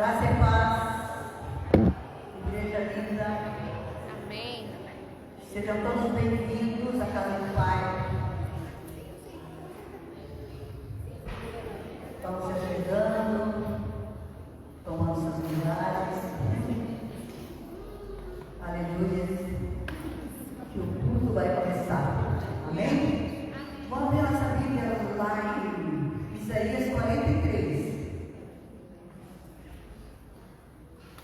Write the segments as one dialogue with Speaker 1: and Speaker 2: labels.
Speaker 1: Graça e paz, igreja linda.
Speaker 2: Amém.
Speaker 1: Sejam todos bem-vindos à casa do Pai. Estamos se chegando, tomando seus lugares. Aleluia. Que o culto vai começar. Amém? Vamos ver nossa Bíblia lá em Isaías 43.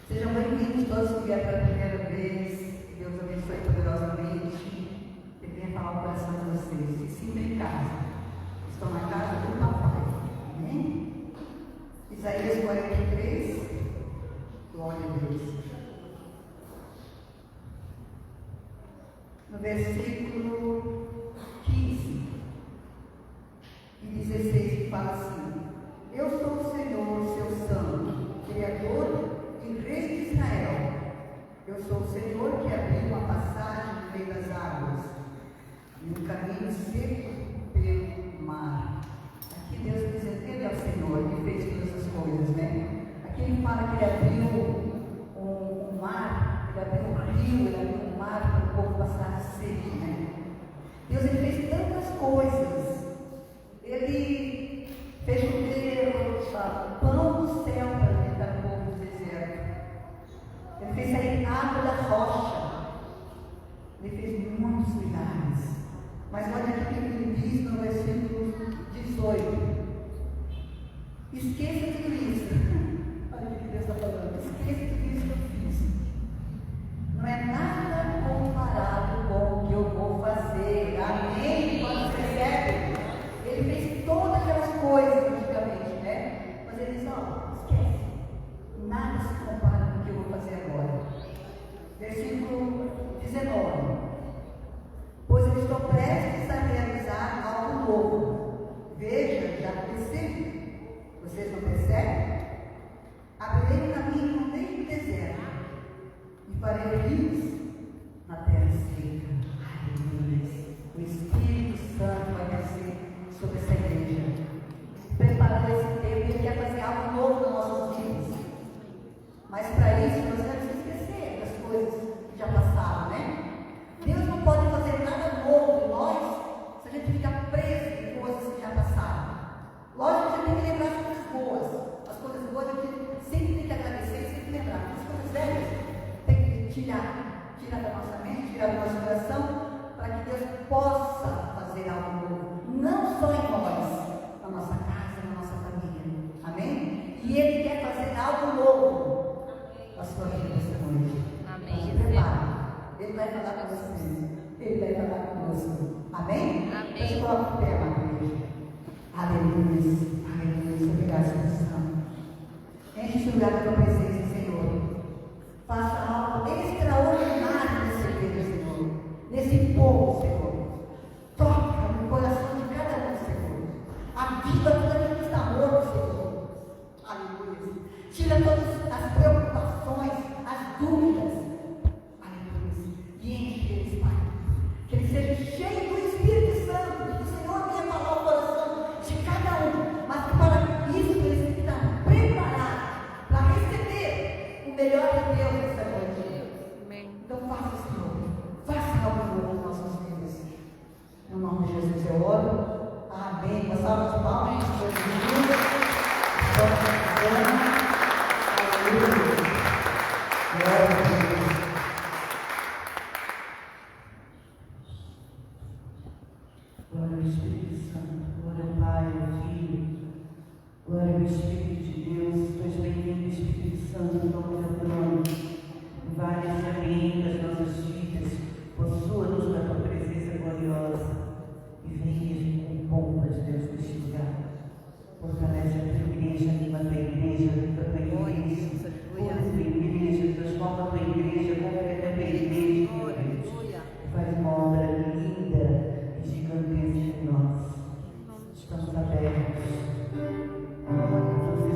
Speaker 1: Sejam bem-vindos todos que vieram pela primeira vez. Deus abençoe poderosamente. Eu venha falar o coração de vocês. Se sintam em casa. Estão na casa do Papai. Amém? Isaías 43. Glória a Deus. No versículo 15 e 16, que fala assim: Eu sou o Senhor, seu Santo, Criador e Rei de Israel. Eu sou o Senhor que abriu uma passagem no meio das águas e um caminho seco pelo mar. Aqui Deus dizendo: Ele é o Senhor que fez todas essas coisas, né? Aqui ele fala que ele abriu um mar, ele abriu um rio, ele abriu um mar para o povo passar seco, né? Deus, ele fez tantas coisas. Ele fez o pão do céu para alimentar o povo do deserto. Ele fez sair água da rocha. Ele fez muitos milagres. Mas olha aqui o que ele diz no versículo 18. Esqueça tudo isso. Olha o que Deus está falando. Esqueça tudo isso que eu fiz. Não é nada comparado com o que eu vou fazer. Amém? Quando você recebe, ele fez todas aquelas coisas antigamente, né? Mas ele diz: ó, esquece. Nada se compara com o que eu vou fazer agora. Versículo 19. Pois eu estou prestes a realizar algo novo. Veja, já aconteceu. Vocês não percebem? Abrirei um caminho no meio do deserto e farei rios na terra seca. Aleluia. O Espírito Santo vai descer sobre essa igreja. Preparou esse tempo e ele quer fazer algo novo nas nossas vidas. Mas para isso nós temos que esquecer das coisas que já passaram, né? Deus não pode fazer nada novo em nós se a gente ficar preso em coisas que já passaram. Lógico que a gente tem que lembrar as coisas boas. As coisas boas a gente sempre tem que agradecer e sempre lembrar. As coisas velhas tem que tirar da nossa mente, tirar do nosso coração, para que Deus possa fazer algo novo. Não só em nós, na nossa casa, na nossa família. Amém? E Ele quer fazer algo novo na sua vida esta noite.
Speaker 2: Amém.
Speaker 1: Então, se prepare. Ele vai falar com você. Ele vai falar conosco. Amém?
Speaker 2: Amém.
Speaker 1: Então, se coloque em pé, amada igreja. Aleluia. Aleluia. Obrigado, Senhor Santo. Enche esse lugar da tua presença, Senhor. Faça algo extraordinário nesse igreja, Senhor. Nesse povo, Senhor. Toca no coração de cada um, Senhor. Aviva tudo aquilo que está morto, Senhor. Aleluia. Tira todas as preocupações, as dúvidas. Aleluia. E enche eles, Pai. Que eles sejam cheios do Espírito Santo. Que o Senhor venha falar o coração de cada um. Mas que para isso eles têm que estar preparados para receber o melhor de Deus nessa noite.
Speaker 2: Amém.
Speaker 1: Então faça, Senhor. Faça algo novo nas nossas vidas. No nome de Jesus eu oro. Amém. Uma salva de palmas. Aleluia. Glória a Deus. Glória ao Espírito Santo. Glória ao Pai, ao Filho. Glória ao Espírito de Deus. Tu és bem-vindo, Espírito Santo, no nome do trono. Várias amém das nossas vidas. Possua-nos na tua presença gloriosa. E venha com pompa de Deus neste lugar. Fortalece a tua igreja, anima a tua igreja, viva a tua igreja. Força a tua igreja, transforma a tua igreja, completa a tua igreja, meu Deus. E faz uma obra linda e gigantesca em nós. Estamos abertos. Glória a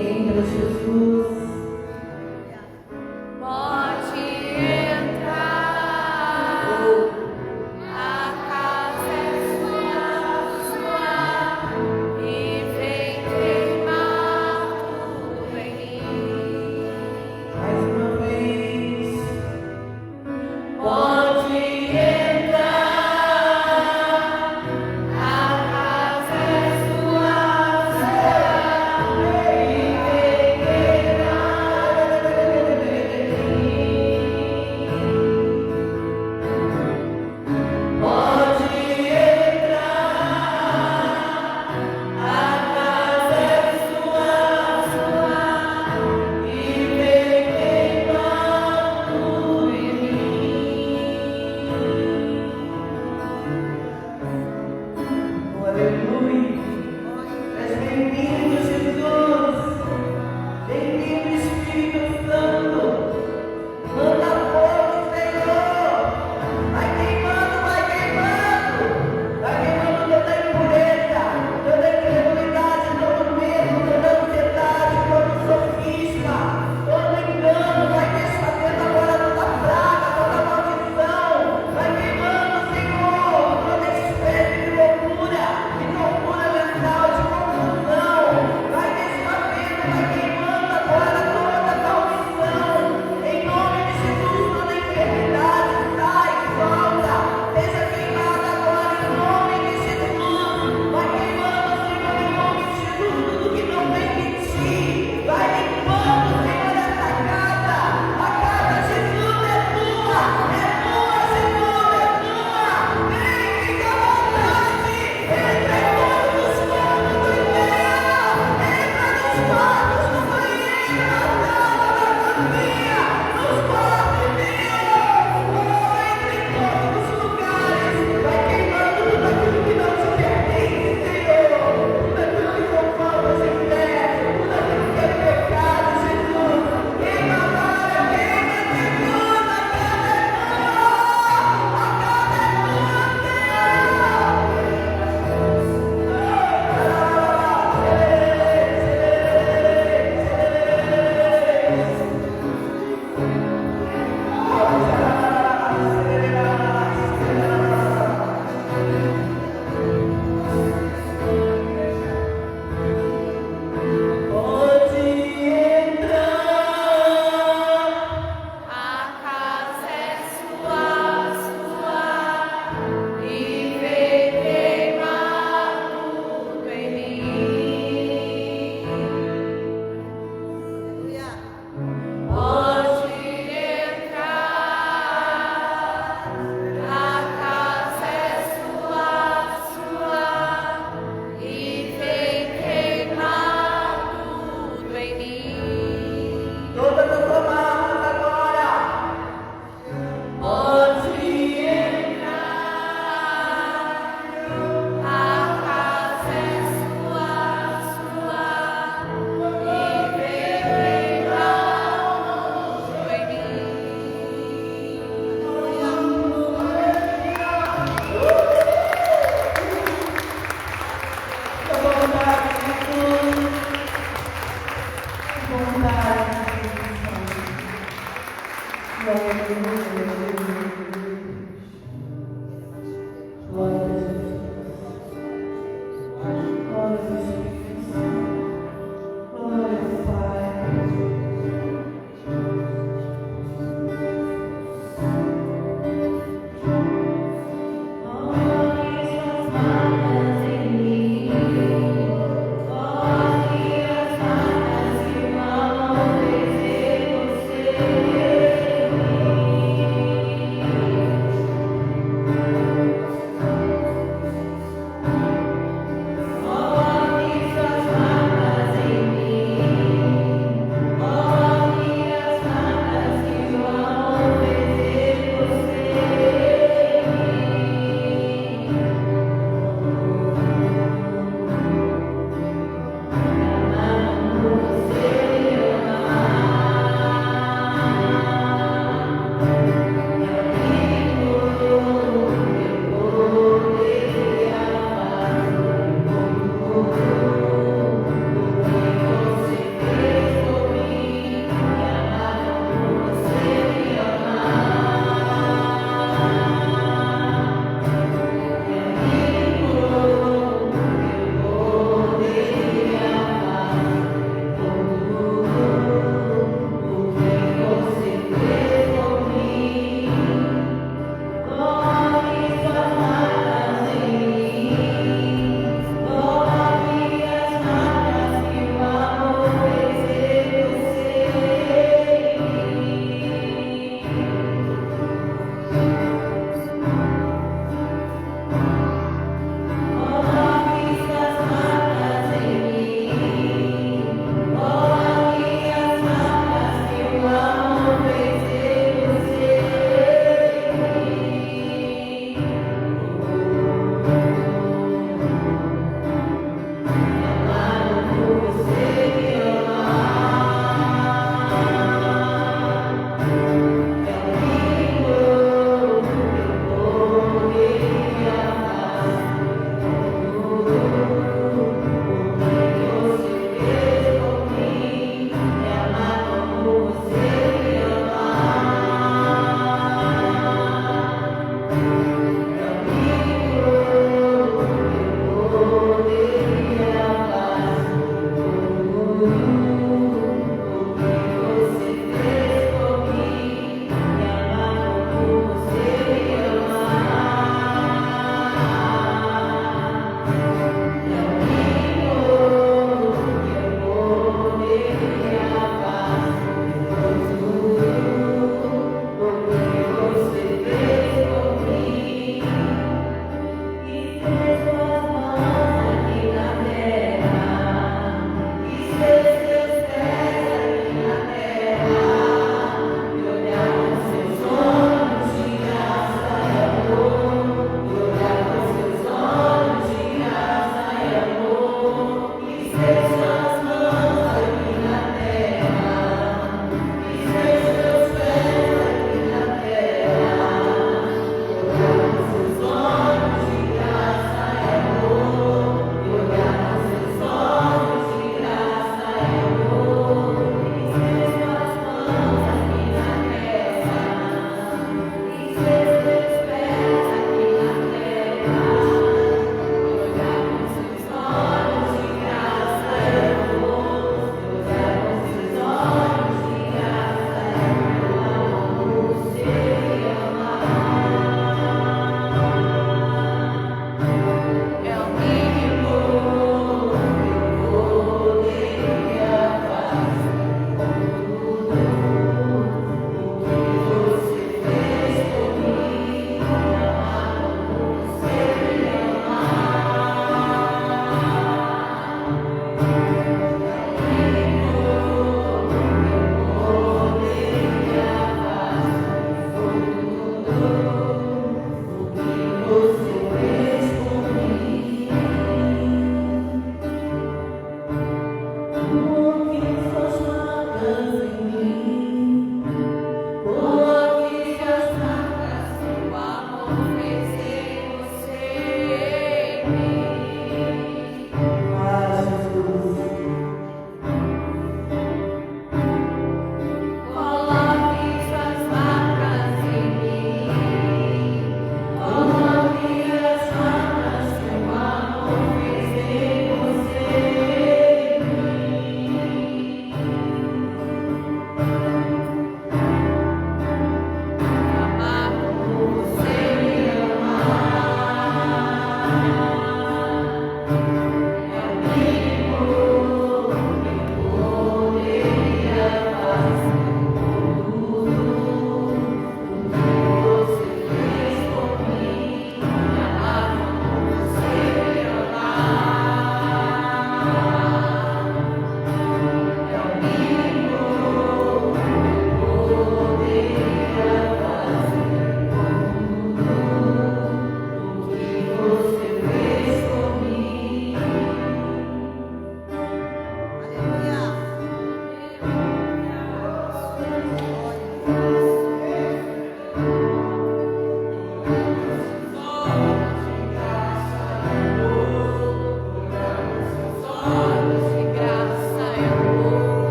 Speaker 1: Entra, Jesus.
Speaker 2: Pode entrar, a casa é sua, e vem queimar tudo em mim.
Speaker 1: Mais uma vez.
Speaker 2: Pode entrar, a casa é sua, e vem queimar tudo em mim. Pode entrar, a casa é sua, e vem queimar tudo em mim.
Speaker 1: Aleluia. És bem-vindo, Jesus. Bem-vindo, Espírito Santo. Manda fogo, Senhor. Vai queimando, vai queimando. Vai queimando toda impureza, toda incredulidade, todo medo, toda ansiedade, todo sofisma, todo engano. Vai desfazendo agora toda praga, toda maldição. Vai queimando, Senhor, toda espécie de loucura mental, de confusão. Vai desfazendo, vai queimando agora toda maldição. Em nome de Jesus, toda enfermidade sai, volta. Seja queimada agora em nome de Jesus. Vai queimando, Senhor, em nome de Jesus, tudo que não vem de ti. Vai limpando, Senhor, essa casa. A casa, Jesus, é tua, Senhor, é tua. Vem, fica à vontade. Entra em todos os cômodos do inferno. Entra nos quartos, no banheiro, na sala, na cozinha, nos quartos, Deus. Oh, entra em todos os lugares. Vai queimando tudo aquilo que não te pertence, Senhor. Tudo aquilo que são faltas de fé. Tudo aquilo que é pecado, Jesus. Queima agora, queima, Jesus. A casa é tua. A casa é tua, Senhor.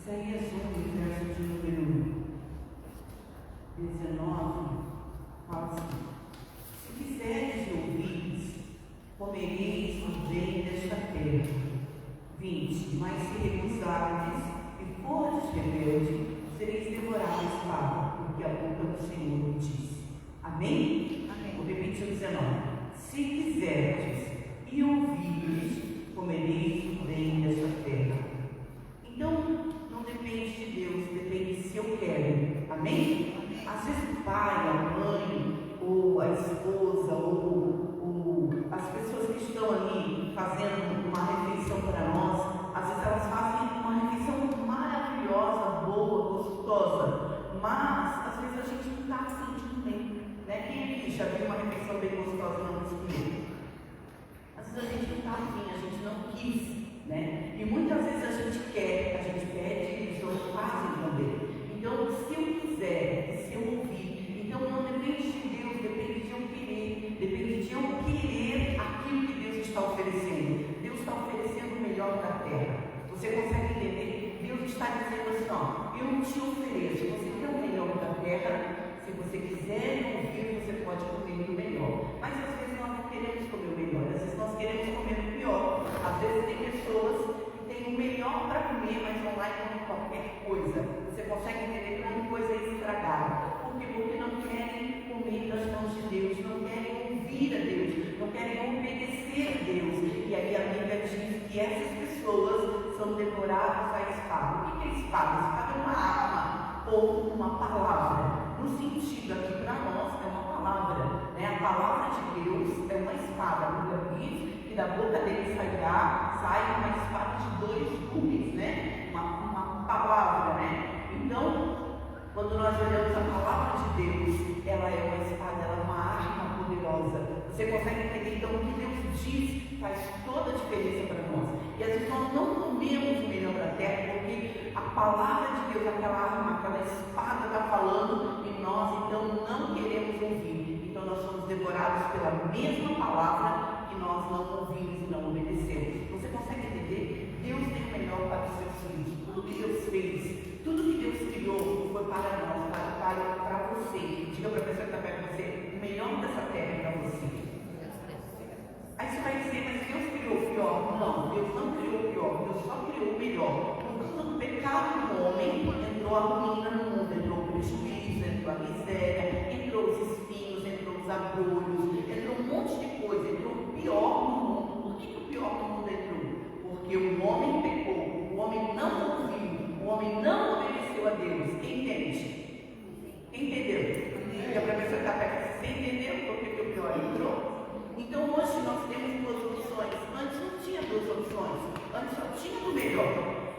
Speaker 3: Isaías 1, verso de número 19, fala assim: se quiseres 20: mas se recusardes e fordes rebeldes, sereis devorados à espada, porque a boca do Senhor disse. Amém?
Speaker 1: Amém.
Speaker 3: Vou repetir o 19: se quiserdes e ouvirdes, comereis o bem desta terra. Então, não depende de Deus, depende se eu quero. Amém? Às vezes o pai, a mãe, ou a esposa, ou as pessoas que estão ali fazendo uma refeição para nós, às vezes elas fazem uma refeição maravilhosa, boa, gostosa, mas às vezes a gente não está assim de comer, né? Quem aqui já viu uma refeição bem gostosa e não quis comer? Às vezes a gente não está afim, a gente não quis, né? E muitas vezes a gente quer, a gente pede e eles não fazem também. Então, se eu quiser, se eu ouvir, então não depende de Deus, depende de eu querer, depende de eu querer aquilo que Deus está oferecendo. Deus está oferecendo o melhor da terra. Você consegue entender? Deus está dizendo assim, ó, eu te ofereço, você quer o melhor da terra? Se você quiser ouvir, você pode comer o melhor. Mas às vezes nós não queremos comer o melhor, às vezes nós queremos comer o pior. Às vezes tem pessoas que têm o melhor para comer, mas vão lá e comem qualquer coisa. Você consegue entender como coisa estragada? Por quê? Porque não querem comer das mãos de Deus, não querem ouvir a Deus, não querem obedecer a Deus. E aí a Bíblia diz que essas pessoas são devoradas à espada. O que é espada? Espada é uma arma ou uma palavra. No sentido aqui para nós é uma palavra, né? A palavra de Deus é uma espada. A Bíblia diz que da boca dele sai uma espada de 2 gumes, né? Uma palavra, né? Então, quando nós olhamos a palavra de Deus, ela é uma espada, ela é uma arma poderosa. Você consegue entender? Então, o que Deus diz faz toda a diferença para nós. E às vezes nós não comemos o melhor da terra, porque a palavra de Deus, aquela arma, aquela espada está falando e nós então não queremos ouvir. Então nós somos devorados pela mesma palavra que nós não ouvimos e não obedecemos. Você consegue entender? Deus tem o melhor para os seus filhos. Tudo que Deus fez, tudo que Deus criou foi para nós, para você. Diga para a pessoa que está perto de você, o melhor dessa terra é para você. Aí você vai dizer, mas Deus criou o pior? Não, Deus não criou o pior, Deus só criou o melhor. No pecado do homem, entrou a ruína no mundo, entrou o prejuízo, entrou a miséria, entrou os espinhos, entrou os abrolhos, entrou um monte de coisa, entrou o pior no mundo. Por que o pior no mundo entrou? Porque o homem pecou, o homem não ouviu, o homem não obedeceu a Deus. Quem entende? Quem entendeu? Diga para a pessoa que está perto, você entendeu por que o pior entrou? Então hoje nós temos 2 opções. Antes não tinha 2 opções. Antes só tinha o melhor.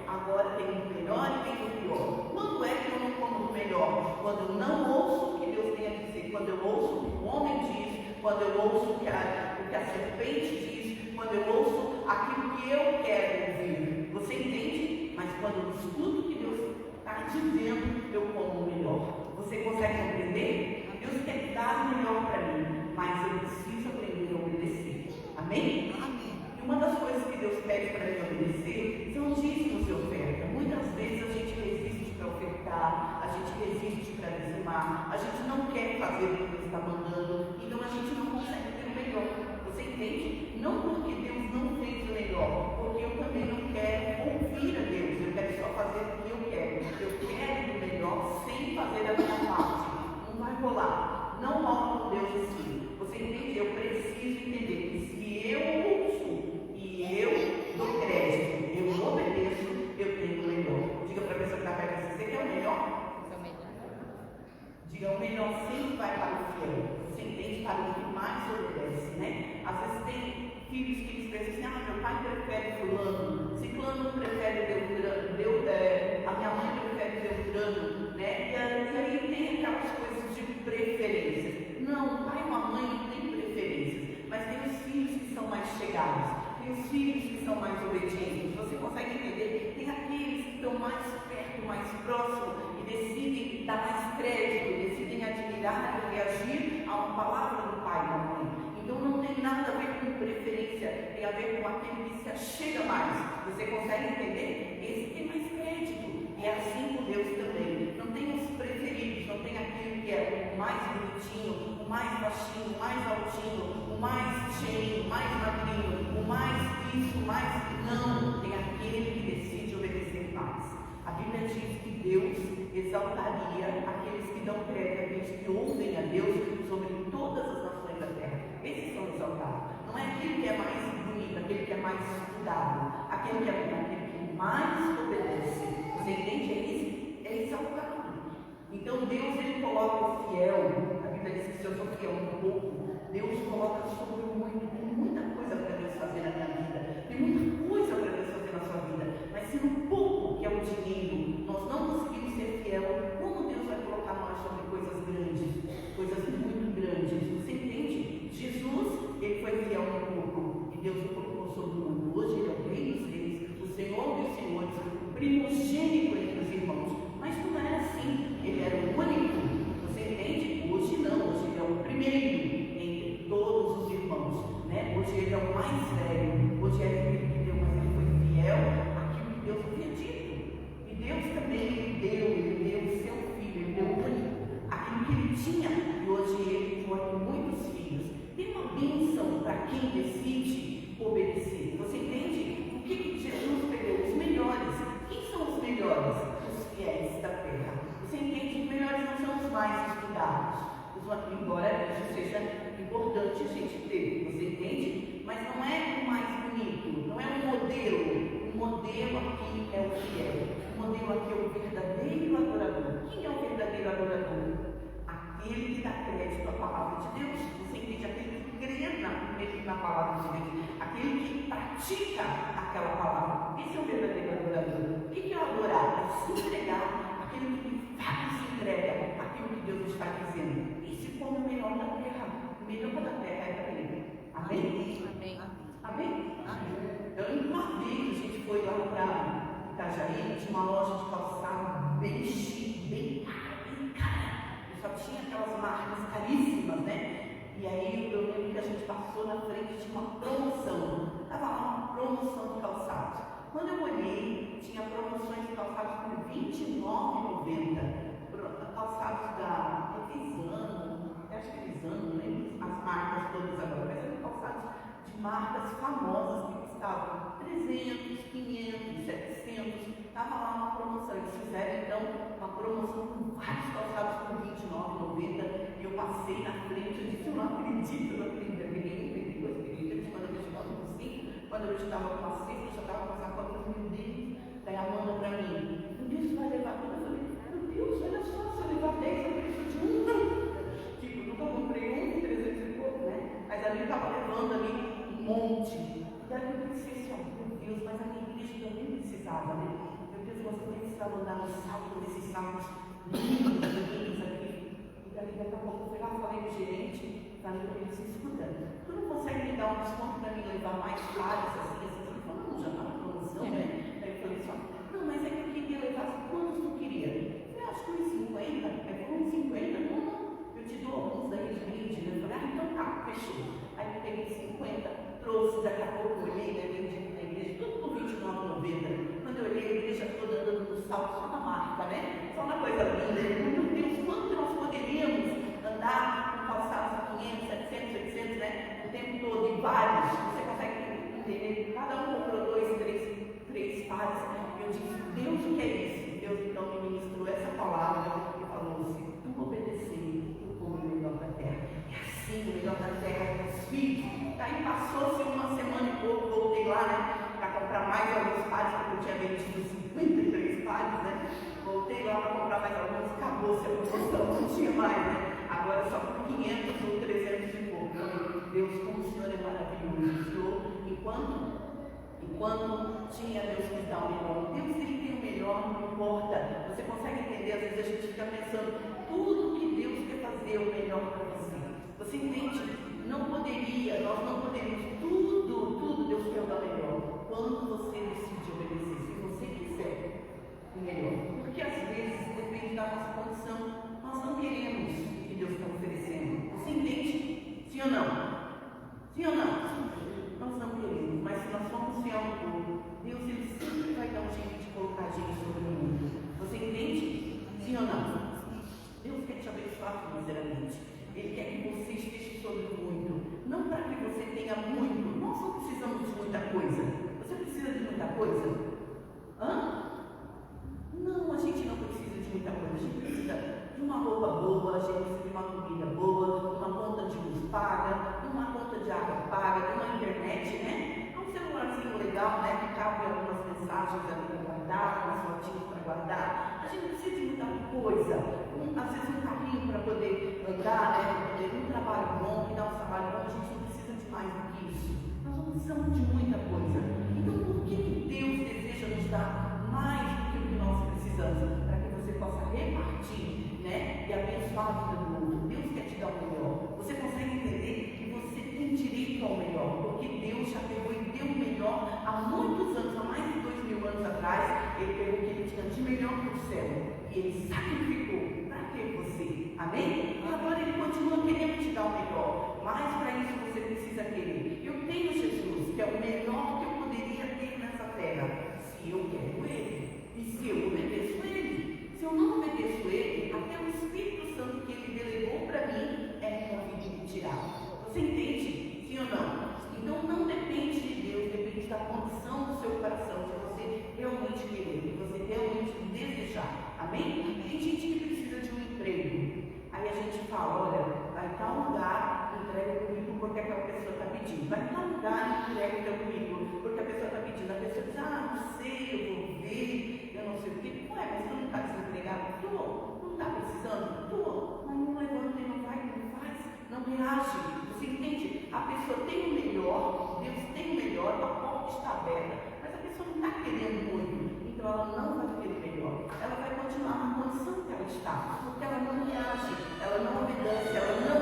Speaker 3: Agora tem o melhor e tem o pior. Quando é que eu não como o melhor? Quando eu não ouço o que Deus tem a dizer. Quando eu ouço o que o homem diz. Quando eu ouço o que a serpente diz. Quando eu ouço aquilo que eu quero ouvir. Você entende? Mas quando eu escuto o que Deus está dizendo, eu como o melhor. Você consegue compreender? Deus quer dar o melhor para mim, mas eu preciso aprender a obedecer. Amém?
Speaker 1: Amém.
Speaker 3: E uma das coisas que Deus pede para mim obedecer são dízimos e oferta. Muitas vezes a gente resiste para ofertar, a gente resiste para dizimar, a gente não quer fazer o que Deus está mandando, então a gente não consegue ter o melhor. Você entende? Não porque Deus não fez o melhor, porque eu também não quero ouvir a Deus, eu quero só fazer o que eu quero. Eu quero o melhor sem fazer a minha parte. Não vai rolar. Não rola com Deus assim. Você entende? Eu preciso entender que se eu ouço e eu dou crédito, eu obedeço, eu tenho o melhor. Diga para a pessoa que está perto de você, você quer o melhor? Diga, o melhor sempre vai para o fiel. Você entende? Para o que mais obedece, né? Às vezes tem filhos que eles pensam assim, meu pai prefere fulano, ciclano prefere a minha mãe prefere Beltrano, né? E aí tem aquelas coisas de preferência. Não, pai e mãe não tem preferências, mas tem os filhos que são mais chegados, tem os filhos que são mais obedientes. Você consegue entender? Tem aqueles que estão mais perto, mais próximo e decidem dar mais crédito, decidem admirar e reagir a uma palavra do pai e da mãe. Então não tem nada a ver com preferência, tem a ver com aquele que se achega mais. Você consegue entender? Esse tem mais crédito. E é assim com Deus também. Não tem os preferidos, não tem aquele que é o mais bonitinho, o mais baixinho, o mais altinho, o mais cheinho, o mais magrinho, o mais isso, mais não, tem aquele que decide obedecer mais. A Bíblia diz que Deus exaltaria aqueles que dão crédito a Deus, que ouvem a Deus sobre todas as nações da terra. Esses são exaltados. Não é aquele que é mais bonito, aquele que é mais estudado, aquele que mais obedece. Você entende? É exaltado. Então Deus, ele coloca o fiel. A Bíblia diz que se eu sou fiel um pouco, Deus coloca sobre muito. Tem muita coisa para Deus fazer na minha vida, tem muita coisa para Deus fazer na sua vida, mas se no pouco, que é o dinheiro, nós não conseguimos ser fiel, como Deus vai colocar nós sobre coisas grandes, coisas muito grandes? Você entende? Jesus, ele foi fiel no pouco, e Deus o colocou sobre o mundo. Hoje ele é o Rei dos Reis, o Senhor dos Senhores, o primogênito entre os irmãos. Mas não era assim, ele era o único. Você entende? Hoje não, hoje ele é o primeiro entre todos os irmãos, né? Hoje ele é o mais velho, hoje é aquele que deu, mas ele foi fiel àquilo que Deus havia dito. E Deus também, ele deu o seu filho, ele deu o único, aquilo que ele tinha, e hoje ele foi muitos filhos. Tem uma bênção para quem decide obedecer. Você entende? O que Jesus pegou? Os melhores. Quem são os melhores? Os fiéis da terra. Você entende? Os melhores não são os mais estudados. Embora isso seja importante a gente ter, você entende? Mas não é o mais bonito, não é um modelo. O modelo aqui é o fiel. O modelo aqui é o verdadeiro adorador. Quem é o verdadeiro adorador? Aquele que dá crédito à palavra de Deus. Você entende? Aquele que crê na palavra de Deus. Aquele que pratica aquela palavra. Esse é o verdadeiro adorador. O que é adorar? É se entregar. Aquele que de fato se entrega aquilo que Deus está dizendo. Esse como o melhor da terra. O melhor da terra é para ele. Amém?
Speaker 2: Amém.
Speaker 3: Amém? Então, uma vez a gente foi lá para Itajaí, tinha uma loja de calçado bem chique, bem cara. E só tinha aquelas marcas caríssimas, né? E aí eu lembro que a gente passou na frente de uma promoção. Estava lá uma promoção de calçados. Quando eu olhei, tinha promoções de calçados por R$ 29,90. Calçados da Evisano, acho que Evisano, não lembro as marcas todas agora, mas eram calçados de marcas famosas que custavam 300, 500, 700. Estava lá uma promoção. Eles fizeram então uma promoção com vários calçados por R$ 29,90. E eu passei na frente e disse: eu não acredito, eu peguei 2, peguei 3, quando eu estava com 5, quando eu estava com uma 6, eu já estava com essa conta no meu dedo. Daí a Amanda para mim: um dia você vai levar tudo? Eu falei: meu Deus, olha só, se eu levar 10, eu preciso de um. Tipo, nunca comprei um, 300 e pouco, né? Mas ali estava levando ali um monte. Daí eu pensei assim: meu Deus, mas a minha igreja também precisava, né? Meu Deus, você precisava andar no salto desses saltos lindos aqui. E daí daqui a pouco eu fui lá, falei com o gerente, falei para ele: escuta, tu não consegue me dar um desconto para mim levar mais pares assim? Ele falou: não, já está na promoção, né? Aí eu falei assim: não, mas é que eu queria levar quantos tu queria? Eu falei: acho que uns 50. Aí falou: uns 50? Não, eu te dou alguns daí de brinde. Eu falei: então tá, fechou. Aí eu peguei 50, trouxe, daqui a pouco eu olhei, vendi na igreja, tudo por R$ 29,90. Quando eu olhei a igreja toda andando no salto, só na marca, né? Só na coisa linda. Meu Deus, quanto nós poderíamos andar com calçados a 500, 700, 800, né? O tempo todo, em vários. Você consegue entender? Cada um comprou 2, 3 pares. Eu disse: Deus, o que é isso? Deus então me ministrou essa palavra e falou: se tu obedecer, tu come o melhor da terra. É assim, o melhor da terra é os filhos. Aí passou-se uma semana e pouco, voltei lá, né? Para comprar mais alguns pares, porque eu tinha vendido 53 pares, né? Voltei lá para comprar mais alguns, acabou-se a promoção, não tinha mais, né? Agora só por 500 ou 300 e pouco. Deus, como o Senhor é maravilhoso. O Senhor, enquanto tinha, Deus nos dá o melhor. Deus, ele tem o melhor, não importa. Você consegue entender? Às vezes a gente fica pensando, tudo que Deus quer fazer é o melhor para você. Você entende? Nós não poderíamos, tudo Deus quer dar melhor. Quando você decide obedecer, se você quiser o melhor. Porque às vezes, depende da nossa condição, nós não queremos o que Deus está oferecendo. Você entende? Sim ou não? Sim ou não? Nós não queremos, mas se nós formos fiel no povo, Deus ele sempre vai dar um jeito de colocar a gente sobre o mundo. Você entende? Sim ou não? Deus quer te abençoar financeiramente. Ele quer que você esteja sobre muito. Não para que você tenha muita coisa? Não, a gente não precisa de muita coisa. A gente precisa de uma roupa boa, a gente precisa de uma comida boa, de uma conta de luz paga, de uma conta de água paga, de uma internet, né? Um celularzinho legal, né? Que cabe algumas mensagens ali para guardar, umas fotinhas para guardar. A gente não precisa de muita coisa. Às vezes um carrinho para poder andar, né? Para poder um trabalho bom, que dá um trabalho bom, a gente não precisa de mais do que isso. Nós não precisamos de muita coisa. Então, por que Deus deseja nos dar mais do que o que nós precisamos? Para que você possa repartir, né? E abençoar a vida do outro. Deus quer te dar o melhor. Você consegue entender que você tem direito ao melhor, porque Deus já pegou e deu o melhor há muitos anos, há mais de 2000 anos atrás. Ele pegou o que ele tinha de melhor para o céu e ele sacrificou para ter você. Amém? E agora ele continua querendo te dar o melhor, mas para isso você precisa querer. Eu tenho Jesus, que é o melhor que eu poderia ter nessa terra, se eu quero ele e se eu obedeço ele. Se eu não obedeço ele, até o Espírito Santo que ele delegou para mim é convite de tirar. Você entende? Sim ou não? Então não depende de Deus, depende da condição do seu coração, de você realmente querer, de você realmente desejar. Amém? Tem gente que precisa de um emprego. Aí a gente fala, olha, vai estar um lugar, entrega o currículo porque aquela pessoa está pedindo. Vai estar um lugar, entrega o teu currículo porque a pessoa está pedindo. A pessoa diz, não sei, eu vou ver, eu não sei o quê. Ué, mas tu não está desempregado? Tô. Não está precisando? Tô. Mas não levanta e não vai, não faz, não reage. Você entende? A pessoa tem o melhor, Deus tem o melhor, a porta está aberta, mas a pessoa não está querendo muito. Então ela não vai ter o melhor. Ela vai continuar na condição que ela está, porque ela não reage, ela não obedece, ela não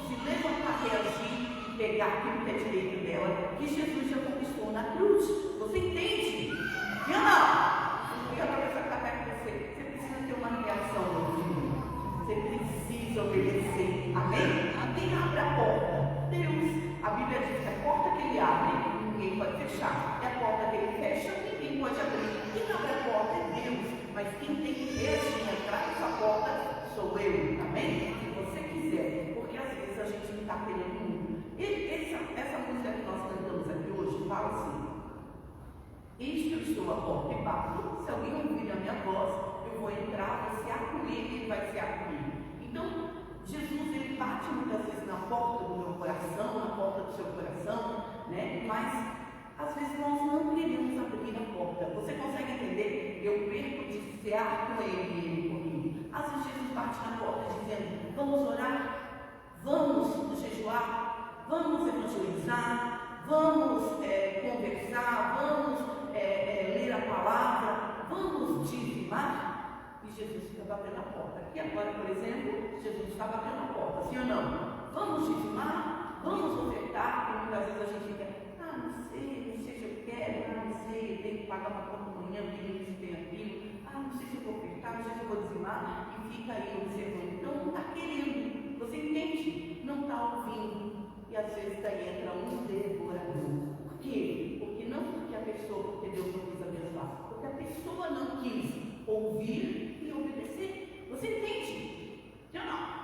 Speaker 3: se levanta a reagir e pegar aquilo que é direito dela, que Jesus já conquistou na cruz. Você entende? E não? E a pessoa que está perto de você, você precisa ter uma reação no filho. Você precisa obedecer. Amém? Quem abre a porta? Deus. A Bíblia diz que a porta que ele abre, ninguém pode fechar. E a porta que ele fecha, ninguém pode abrir. Quem abre a porta é Deus. Mas quem tem que reagir na entrada dessa porta sou eu. Amém? Se você quiser. Porque às vezes a gente não está querendo muito. Essa música que nós cantamos aqui hoje fala assim: eis que eu estou à porta e bato. Se alguém ouvir a minha voz, eu vou entrar, você acolher e ele vai se acolher. Então, Jesus, ele bate muitas vezes na porta do meu coração, na porta do seu coração, né? Mas, às vezes, nós não queremos abrir a porta. Você consegue entender? Eu perco de cear com ele e ele comigo. Às vezes, Jesus bate na porta dizendo, vamos orar, vamos jejuar, vamos evangelizar, vamos conversar, vamos ler a palavra, vamos dizimar. E Jesus fica batendo a porta. Aqui agora, por exemplo, Jesus está batendo a porta, sim ou não? Vamos dizimar, vamos ofertar, porque muitas vezes a gente fica, não sei se eu quero, não sei, eu tenho que pagar uma conta amanhã, tem isso, tem aquilo, não sei se eu vou ofertar, não sei se eu vou dizimar, e fica aí observando. Então não está querendo, você entende? Não está ouvindo. E às vezes daí entra um devorador. Por quê? Porque não porque a pessoa, porque Deus não quis abençoar, porque a pessoa não quis ouvir e obedecer. Você entende? Sim ou não?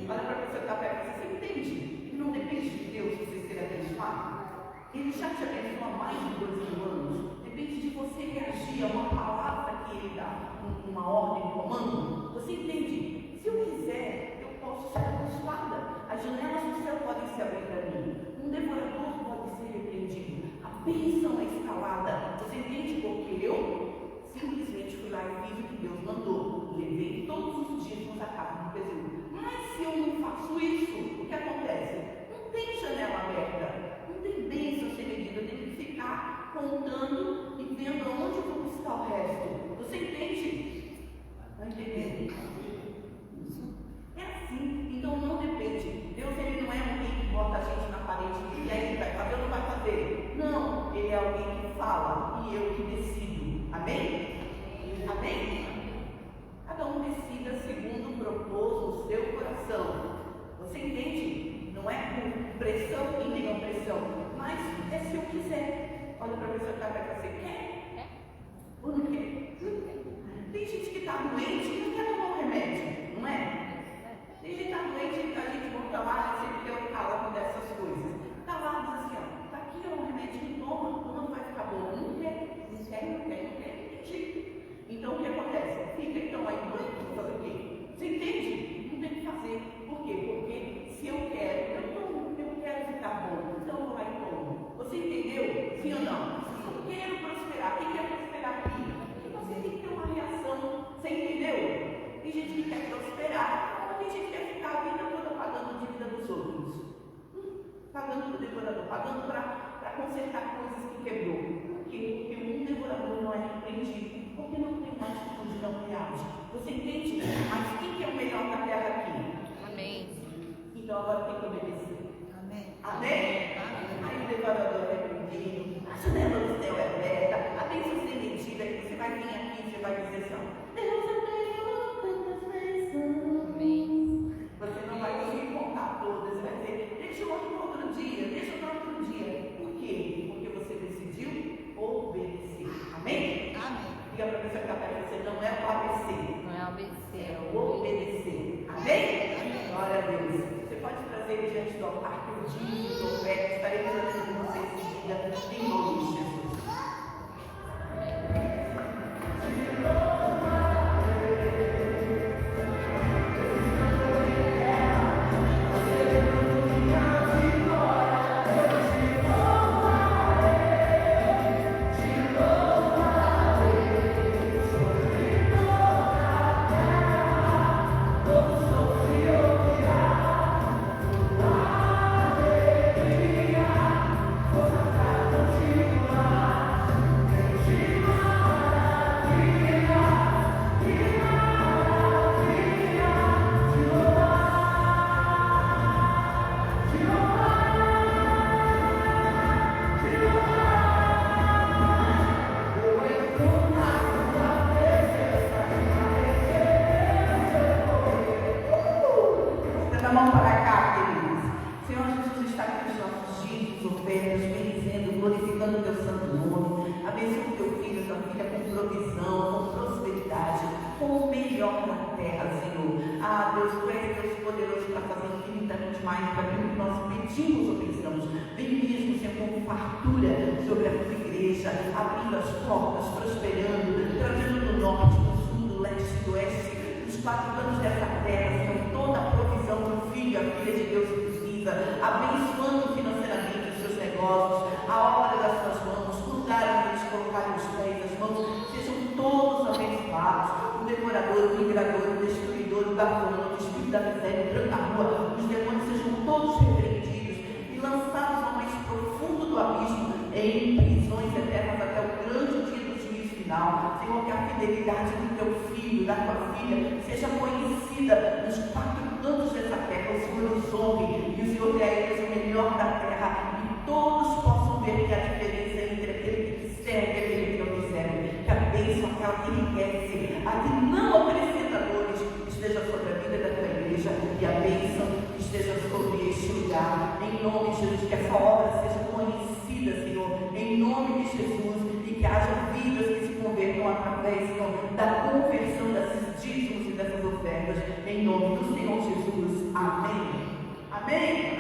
Speaker 3: Olha para a pessoa que está perto, você entende? Que não depende de Deus você ser abençoado. Ele já te abençoou há mais de 2000 anos. Depende de você reagir a uma palavra que ele dá, uma ordem, um comando. Você entende? Se eu quiser, eu posso ser abençoada. As janelas do céu podem se abrir para mim. Um devorador pode ser repreendido. A bênção é escalada. Você entende? Porque eu simplesmente fui lá e fiz o que Deus mandou. Levei todos os dias na casa do Jesus. Mas se eu não faço isso, o que acontece? Não tem janela aberta. Não tem bênção sem medida. Eu tenho que ficar contando e vendo aonde eu vou buscar o resto. Você entende? Está entendendo? É assim. Então não depende. Deus, ele não é alguém que bota a gente na parede e aí ele vai fazer ou não vai fazer. Não. Ele é alguém que fala e eu que decido. Amém? Amém? Cada um decida segundo o propósito no seu coração. Você entende? Não é por pressão e nem opressão, mas é se eu quiser. Olha para a pessoa que está perto, você quer? Ou não quer? Tem gente que está doente e não quer tomar um remédio, não é? Tem gente que está doente e a gente volta lá, sempre quer o cálculo dessas coisas. Está lá, diz assim, ó, está aqui ó, um remédio, toma, não vai ficar bom. Sim ou não? Eu quero prosperar. Quem quer prosperar aqui? E você tem que ter uma reação. Você entendeu? Tem gente que quer prosperar, ou tem gente que quer ficar a vida toda pagando dívida dos outros. Pagando para o devorador, pagando para consertar coisas que quebrou. Por quê? Porque um devorador não é repreendido. Porque não tem mais atitude, não tem arte. Você entende? Mas quem que é o melhor da terra aqui?
Speaker 2: Amém.
Speaker 3: Então agora tem que obedecer.
Speaker 1: Amém.
Speaker 3: Amém? Aí o devorador é repreendido, a janela do céu é aberta, a bênção sementiva, que você vai vir aqui e você vai dizer assim, Deus abençoou tantas bênçãos.
Speaker 2: Amém.
Speaker 3: Você não vai conseguir contar todas, você vai dizer, deixa eu outro dia, deixa eu outro dia. Por quê? Porque você decidiu obedecer. Amém?
Speaker 2: Amém.
Speaker 3: Diga para a pessoa que está perto de você, não é o ABC.
Speaker 2: Não é obedecer.
Speaker 3: É o obedecer. Amém? Glória a Deus. Você pode trazer ele diante do altar que eu digo, o profeta, estaremos orando com vocês em vida, em nome de Jesus. Abrindo as portas, prosperando, trazendo do norte, do sul, do leste, do oeste, dos 4 cantos dessa terra, Senhor, toda a provisão que o filho e a filha de Deus precisa, abençoando financeiramente os seus negócios, a obra das suas mãos, o lugar onde eles colocarem os pés, as mãos, sejam todos abençoados, o devorador, o migrador, o destruidor, o gafanhoto, o espírito da miséria, o branco da rua, os demônios sejam todos repreendidos e lançados ao mais profundo do abismo, em prisões eternas até o grande dia do juízo final. Senhor, que a fidelidade do teu filho, da tua filha, seja conhecida nos 4 cantos dessa terra. O Senhor os honre e o Senhor dê a eles o melhor da terra, e todos possam ver que a diferença entre aquele que serve e aquele que não serve, que a bênção, aquela que enriquece, a que não acrescenta dores, esteja sobre a vida da tua igreja, e a bênção esteja sobre este lugar. Em nome de Jesus, que essa obra seja conhecida, Senhor, em nome de Jesus, e que haja vidas que se convertam através, Senhor, da conversão desses dízimos e dessas ofertas, em nome do Senhor Jesus. Amém. Amém.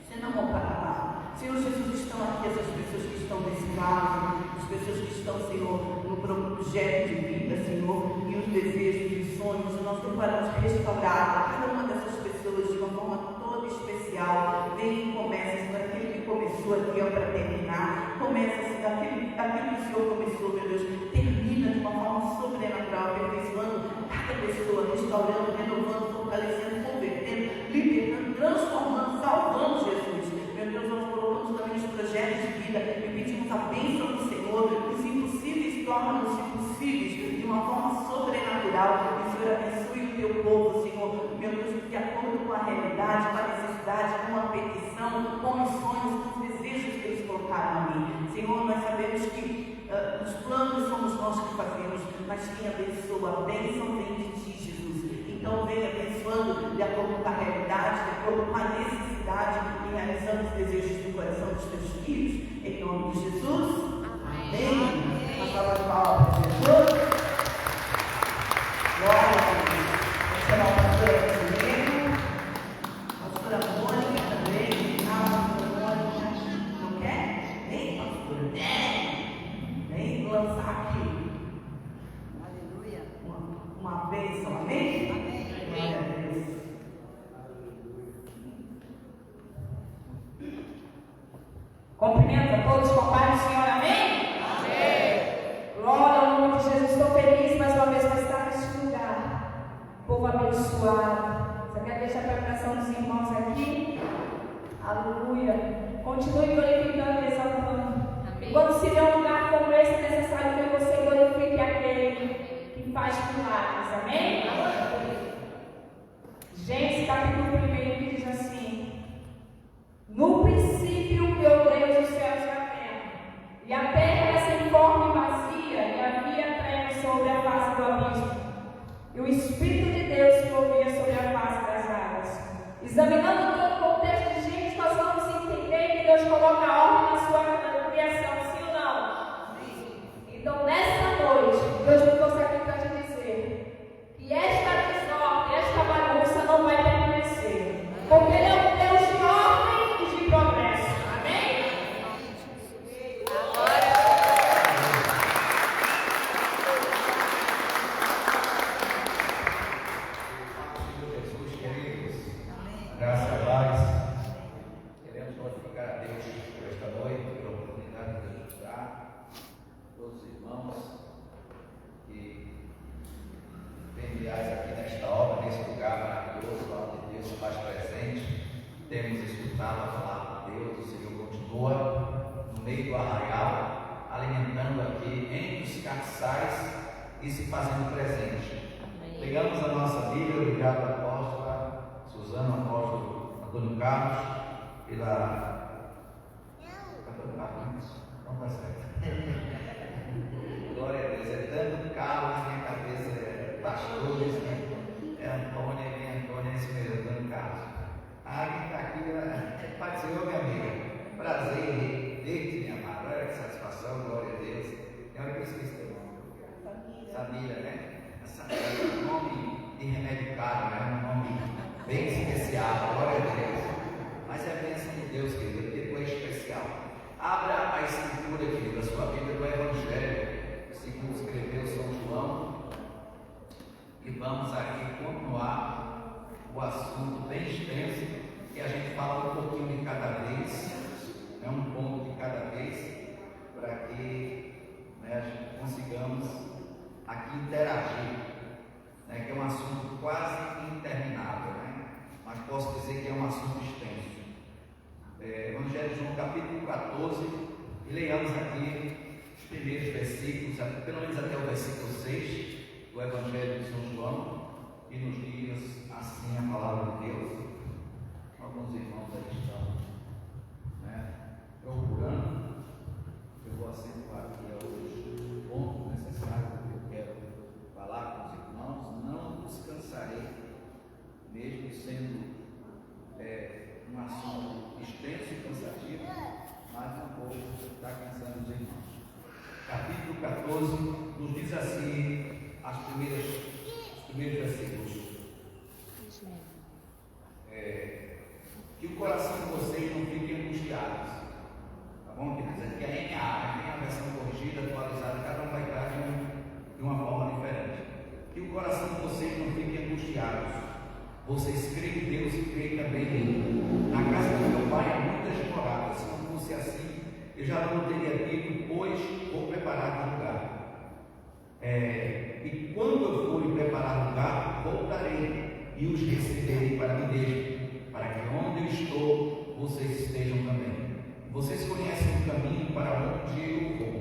Speaker 3: Você não vão parar lá. Senhor Jesus, estão aqui essas pessoas que estão nesse caso, as pessoas que estão, Senhor, no projeto de vida, Senhor, e os desejos e os sonhos, e nós declaramos restaurar cada uma dessas pessoas de uma forma toda especial. Vem e começa, Senhor, aquele que começou aqui é para terminar. Começa, Senhor, aquilo que o Senhor começou, meu Deus, termina de uma forma sobrenatural, abençoando cada pessoa, restaurando, renovando, fortalecendo, convertendo, libertando, transformando, salvando, Jesus. Meu Deus, nós colocamos também os projetos de vida e pedimos a bênção do Senhor. Os impossíveis tornam-se possíveis de uma forma sobrenatural. E o Senhor abençoe o teu povo, Senhor. Meu Deus, de acordo com a realidade, com a necessidade, com a petição, com os sonhos, com os desejos que eles colocaram ali. Senhor, nós sabemos que os planos somos nós que fazemos, mas quem abençoa, a bênção vem de ti, Jesus. Então vem abençoando de acordo com a realidade, de acordo com a necessidade, e realizando os desejos do coração dos teus filhos. Em nome de Jesus. Amém. Uma salva de palmas para Jesus. Glória a Deus. Vou chamar o pastor comigo. Pastora Mônica também. Pastora Mônica. Não quer? Vem, pastora. Vem lançar aqui.
Speaker 1: Aleluia.
Speaker 3: Uma bênção. Amém?
Speaker 1: Amém.
Speaker 3: Glória a Deus.
Speaker 4: Cumprimento a todos com a paz do Senhor, amém? Amém. Glória ao nome de Jesus. Estou feliz mais uma vez por estar neste lugar. Povo abençoado. Você quer deixar para a oração dos irmãos aqui? Aleluia. Continue glorificando e exaltando.
Speaker 2: Amém.
Speaker 4: Quando se vê um lugar como esse, é necessário que você glorifique aquele que faz milagres. Amém? Gênesis capítulo 1 que diz assim: no princípio criou Deus os céus e a terra. E a terra era sem forma e vazia, e havia trevas sobre a face do abismo. E o Espírito de Deus se movia sobre a face das águas. Examinando todo o contexto de Gênesis, nós vamos entender que Deus coloca ordem na sua criação, sim ou não? Então, nesta noite, Deus me trouxe aqui para te dizer que esta desordem, esta bagunça não vai permanecer. Porque Ele é um Deus de ordem e de progresso. Amém?
Speaker 5: Jesus, queridos, graças a paz. Queremos glorificar a Deus por esta noite, pela oportunidade de ajudar todos os irmãos que têm enviados aqui nesta obra, nesse lugar maravilhoso, onde Deus se faz presente. Temos escutado a palavra de Deus, o Senhor continua no meio do arraial, alimentando aqui entre os castiçais e se fazendo presente. Pegamos a nossa Bíblia, obrigado à apóstola Suzana, ao apóstolo Antônio Carlos, pela. Não está certo. Glória a Deus, é tanto Carlos, minha cabeça é pastores, né? É Antônia, é esse mesmo, Antônio Carlos. Quem está aqui, Pai do Senhor, minha amiga. Prazer em ver-te, minha amada. Olha que satisfação, glória a Deus. É hora que eu esqueci teu nome. Samira, né? É um nome de remédio caro, né? Um nome bem especial, glória a Deus. Mas é a bênção de Deus, querido, porque tu é especial. Abra a escritura, querido, a sua Bíblia do Evangelho, segundo escreveu São João, e vamos aqui continuar o assunto bem extenso, que a gente fala um pouquinho de cada vez, um ponto de cada vez, para que a gente consigamos aqui interagir, que é um assunto quase interminável, mas posso dizer que é um assunto extenso. Evangelho de João, capítulo 14, e leiamos aqui os primeiros versículos, pelo menos até o versículo 6 do Evangelho de São João, e nos diz assim a palavra de Deus. Alguns irmãos aí estão procurando. Eu vou acentuar aqui alguns pontos necessários que eu quero falar com os irmãos. Não os cansarei, mesmo sendo um assunto extenso e cansativo, mas não vou estar cansando os irmãos. Capítulo 14 nos diz assim os primeiros versículos. Que o coração de vocês não fique angustiados. Tá bom, queridos? Aqui é a NA, tem a versão corrigida, atualizada, cada um vai estar de uma forma diferente. Que o coração de vocês não fique angustiados. Vocês creem em Deus e creem também em mim. Na casa do meu pai há muitas moradas. Se não fosse assim, eu já não teria dito, pois vou preparar um lugar. E quando eu for preparar lugar, voltarei e os receberei para mim mesmo, para que onde eu estou, vocês estejam também. Vocês conhecem o caminho para onde eu vou.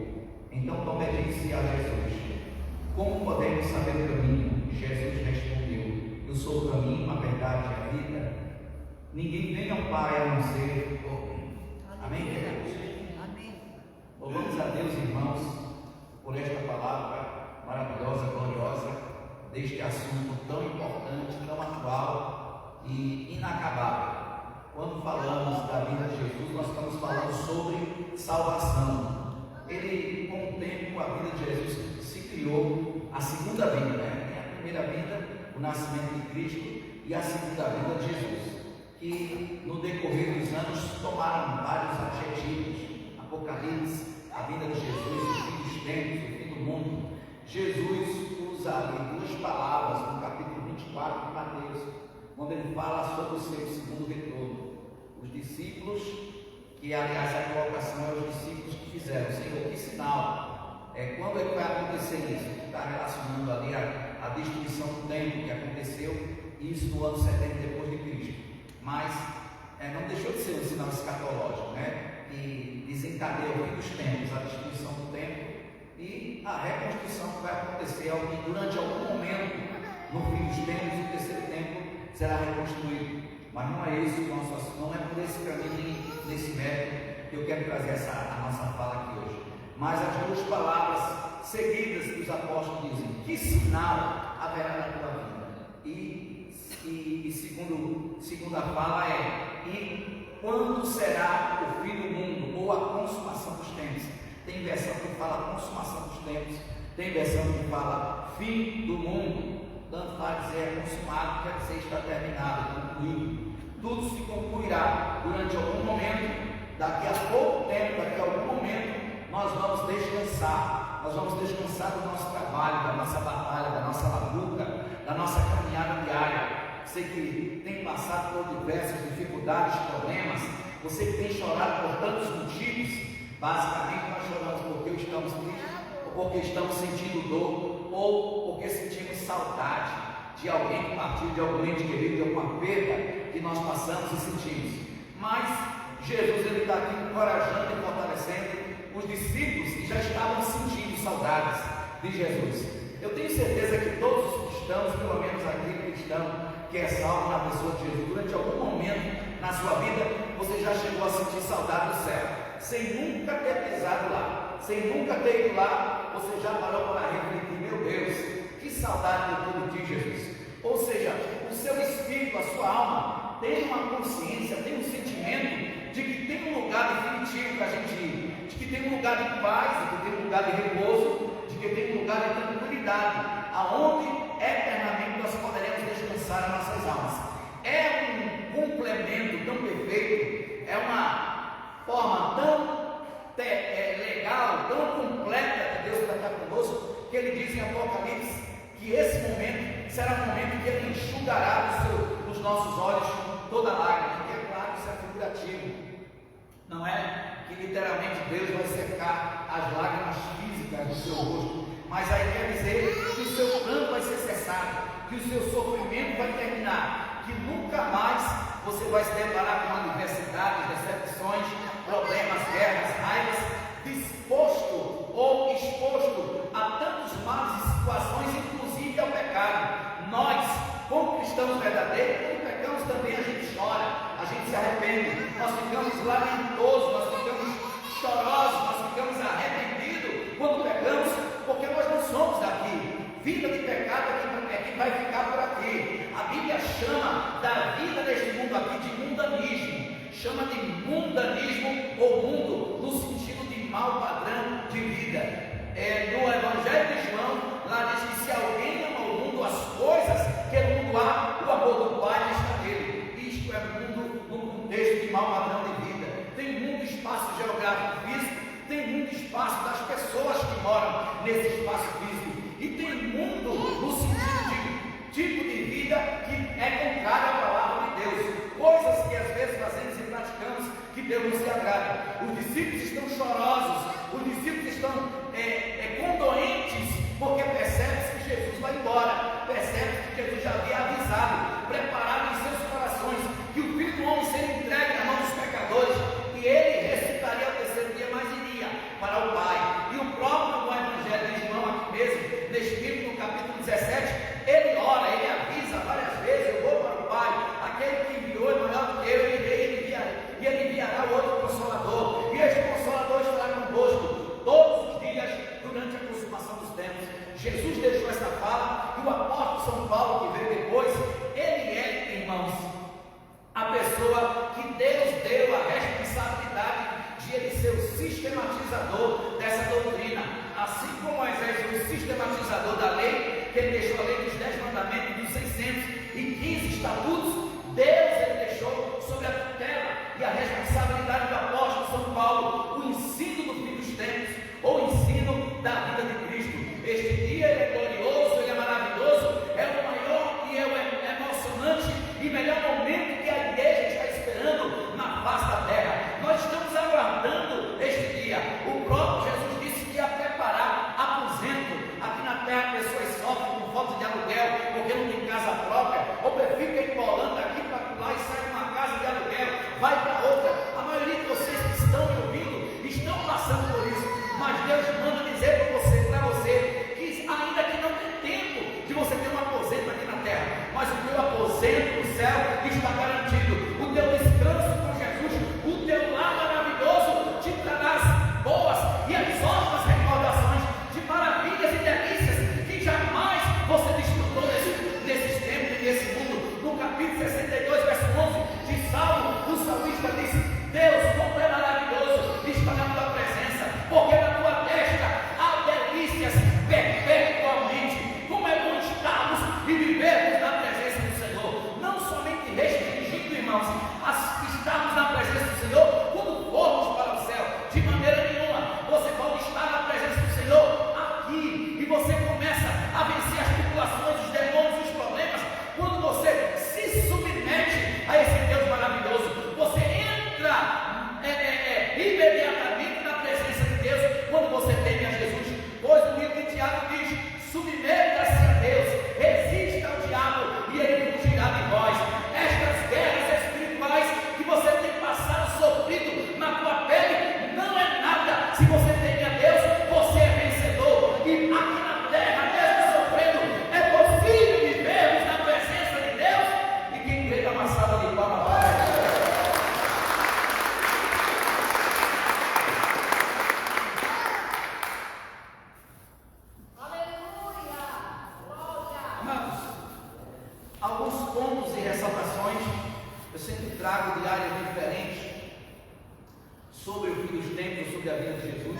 Speaker 5: Então Tomé disse a Jesus: como podemos saber o caminho? Jesus respondeu: eu sou o caminho, a verdade e a vida. Ninguém vem ao Pai a não ser por mim. Amém, queridos?
Speaker 1: Amém.
Speaker 5: Louvamos a Deus, irmãos, por esta palavra maravilhosa, gloriosa, deste assunto tão importante, tão atual e inacabável. Quando falamos da vida de Jesus, nós estamos falando sobre salvação. Ele, com o tempo, a vida de Jesus se criou a segunda vida, A primeira vida, o nascimento de Cristo, e a segunda vida de Jesus, que no decorrer dos anos tomaram vários adjetivos. Apocalipse, a vida de Jesus, o fim dos tempos, o fim do mundo. Jesus usa ali duas palavras no capítulo 24 de Mateus, quando ele fala sobre o seu segundo retorno. Os discípulos que aliás a colocação é os discípulos que fizeram. Senhor, que sinal? Quando é que vai acontecer isso? Está relacionando ali a destruição do templo que aconteceu, isso no ano 70 depois de Cristo. Mas não deixou de ser um sinal escatológico, né? Que desencadeia o fim dos tempos, a destruição do templo e a reconstrução que vai acontecer durante algum momento no fim dos tempos. O terceiro templo será reconstruído. Mas não é isso, não é por esse caminho, nesse método que eu quero trazer a nossa fala aqui hoje. Mas as duas palavras seguidas que os apóstolos dizem: que sinal haverá na tua vida? E segunda fala e quando será o fim do mundo, ou a consumação dos tempos? Tem versão que fala consumação dos tempos, tem versão que fala fim do mundo. Tanto faz dizer consumado, quer dizer está terminado, concluído. Tudo se concluirá durante algum momento. Daqui a pouco tempo, daqui a algum momento, nós vamos descansar. Nós vamos descansar do nosso trabalho, da nossa batalha, da nossa labuta, da nossa caminhada diária. Você que tem passado por diversas dificuldades, problemas, você que tem chorado por tantos motivos, basicamente nós choramos porque estamos tristes, ou porque estamos sentindo dor, ou porque sentimos saudade de alguém que partiu, de algum ente querido, de alguma perda que nós passamos e sentimos. Mas Jesus ele está aqui encorajando e fortalecendo os discípulos que já estavam sentindo saudades de Jesus. Eu tenho certeza que todos os cristãos, pelo menos aquele cristão que é salvo na pessoa de Jesus, durante algum momento na sua vida, você já chegou a sentir saudade do céu, sem nunca ter pisado lá, sem nunca ter ido lá. Você já parou para refletir: meu Deus, que saudade de tudo de Jesus. Ou seja, o seu espírito, a sua alma, tem uma consciência, tem um sentimento de que tem um lugar definitivo para a gente ir, de que tem um lugar de paz, de que tem um lugar de repouso, de que tem um lugar de tranquilidade, aonde eternamente nós poderemos descansar as nossas almas. É um complemento tão perfeito, é uma forma tão legal, tão completa de Deus tratar conosco, que ele diz em Apocalipse que esse momento será um momento que ele enxugará dos nossos olhos toda lágrima. E é claro, isso é figurativo, não é que literalmente Deus vai secar as lágrimas físicas do seu rosto, mas aí quer dizer que o seu pranto vai ser cessado, que o seu sofrimento vai terminar, que nunca mais você vai se deparar com adversidades, decepções, problemas, guerras, raivas, disposto ou exposto a tantos males e situações, inclusive ao pecado. Nós, como cristãos verdadeiros, quando pecamos também a gente chora, a gente se arrepende, nós ficamos lamentosos, nós ficamos chorosos, nós ficamos arrependidos quando pecamos, porque nós não somos daqui. Vida de pecado é que vai ficar por aqui. A Bíblia chama da vida deste mundo aqui de mundanismo, chama de mundanismo ou mundo no sentido de mau padrão de vida. No Evangelho de João, lá diz que se alguém ama o mundo, as coisas que no mundo há, o amor do Pai está nele. Isto é mundo no contexto de mau padrão de vida. Tem muito espaço geográfico físico, tem muito espaço das pessoas que moram nesse espaço físico, e tem mundo no sentido de tipo de vida que é contrário à palavra de Deus, coisas que às vezes fazemos e praticamos que Deus não se agrada. Os discípulos estão chorosos, os discípulos estão condoentes, porque percebem que Jesus vai embora, percebem que Jesus já havia avisado, preparado em seus corações, que o Filho do Homem seria entregue na mão dos pecadores, e ele ressuscitaria ao terceiro dia, mas iria para o Pai. E o próprio no Evangelho de João aqui mesmo, neste livro, no capítulo 17, ele ora, ele avisa várias vezes: eu vou para o Pai, aquele que enviou é maior do que eu, e ele enviará o outro Consolador, e este Consolador estará convosco todos os dias durante a consumação dos tempos. Jesus deixou essa fala, e o apóstolo São Paulo, que veio depois, ele é, irmãos, a pessoa que Deus deu a responsabilidade de ele ser o sistematizador dessa doutrina, assim como Moisés foi o sistematizador da lei, que ele deixou a lei dos 10 mandamentos, dos 615 estatutos. Deus ele deixou sobre a tutela e a responsabilidade do apóstolo São Paulo o ensino do fim dos tempos, ou o ensino da vida de Cristo. Este dia ele é glorioso, ele é maravilhoso, é o maior
Speaker 6: sobre o fim dos tempos, sobre a vida de Jesus.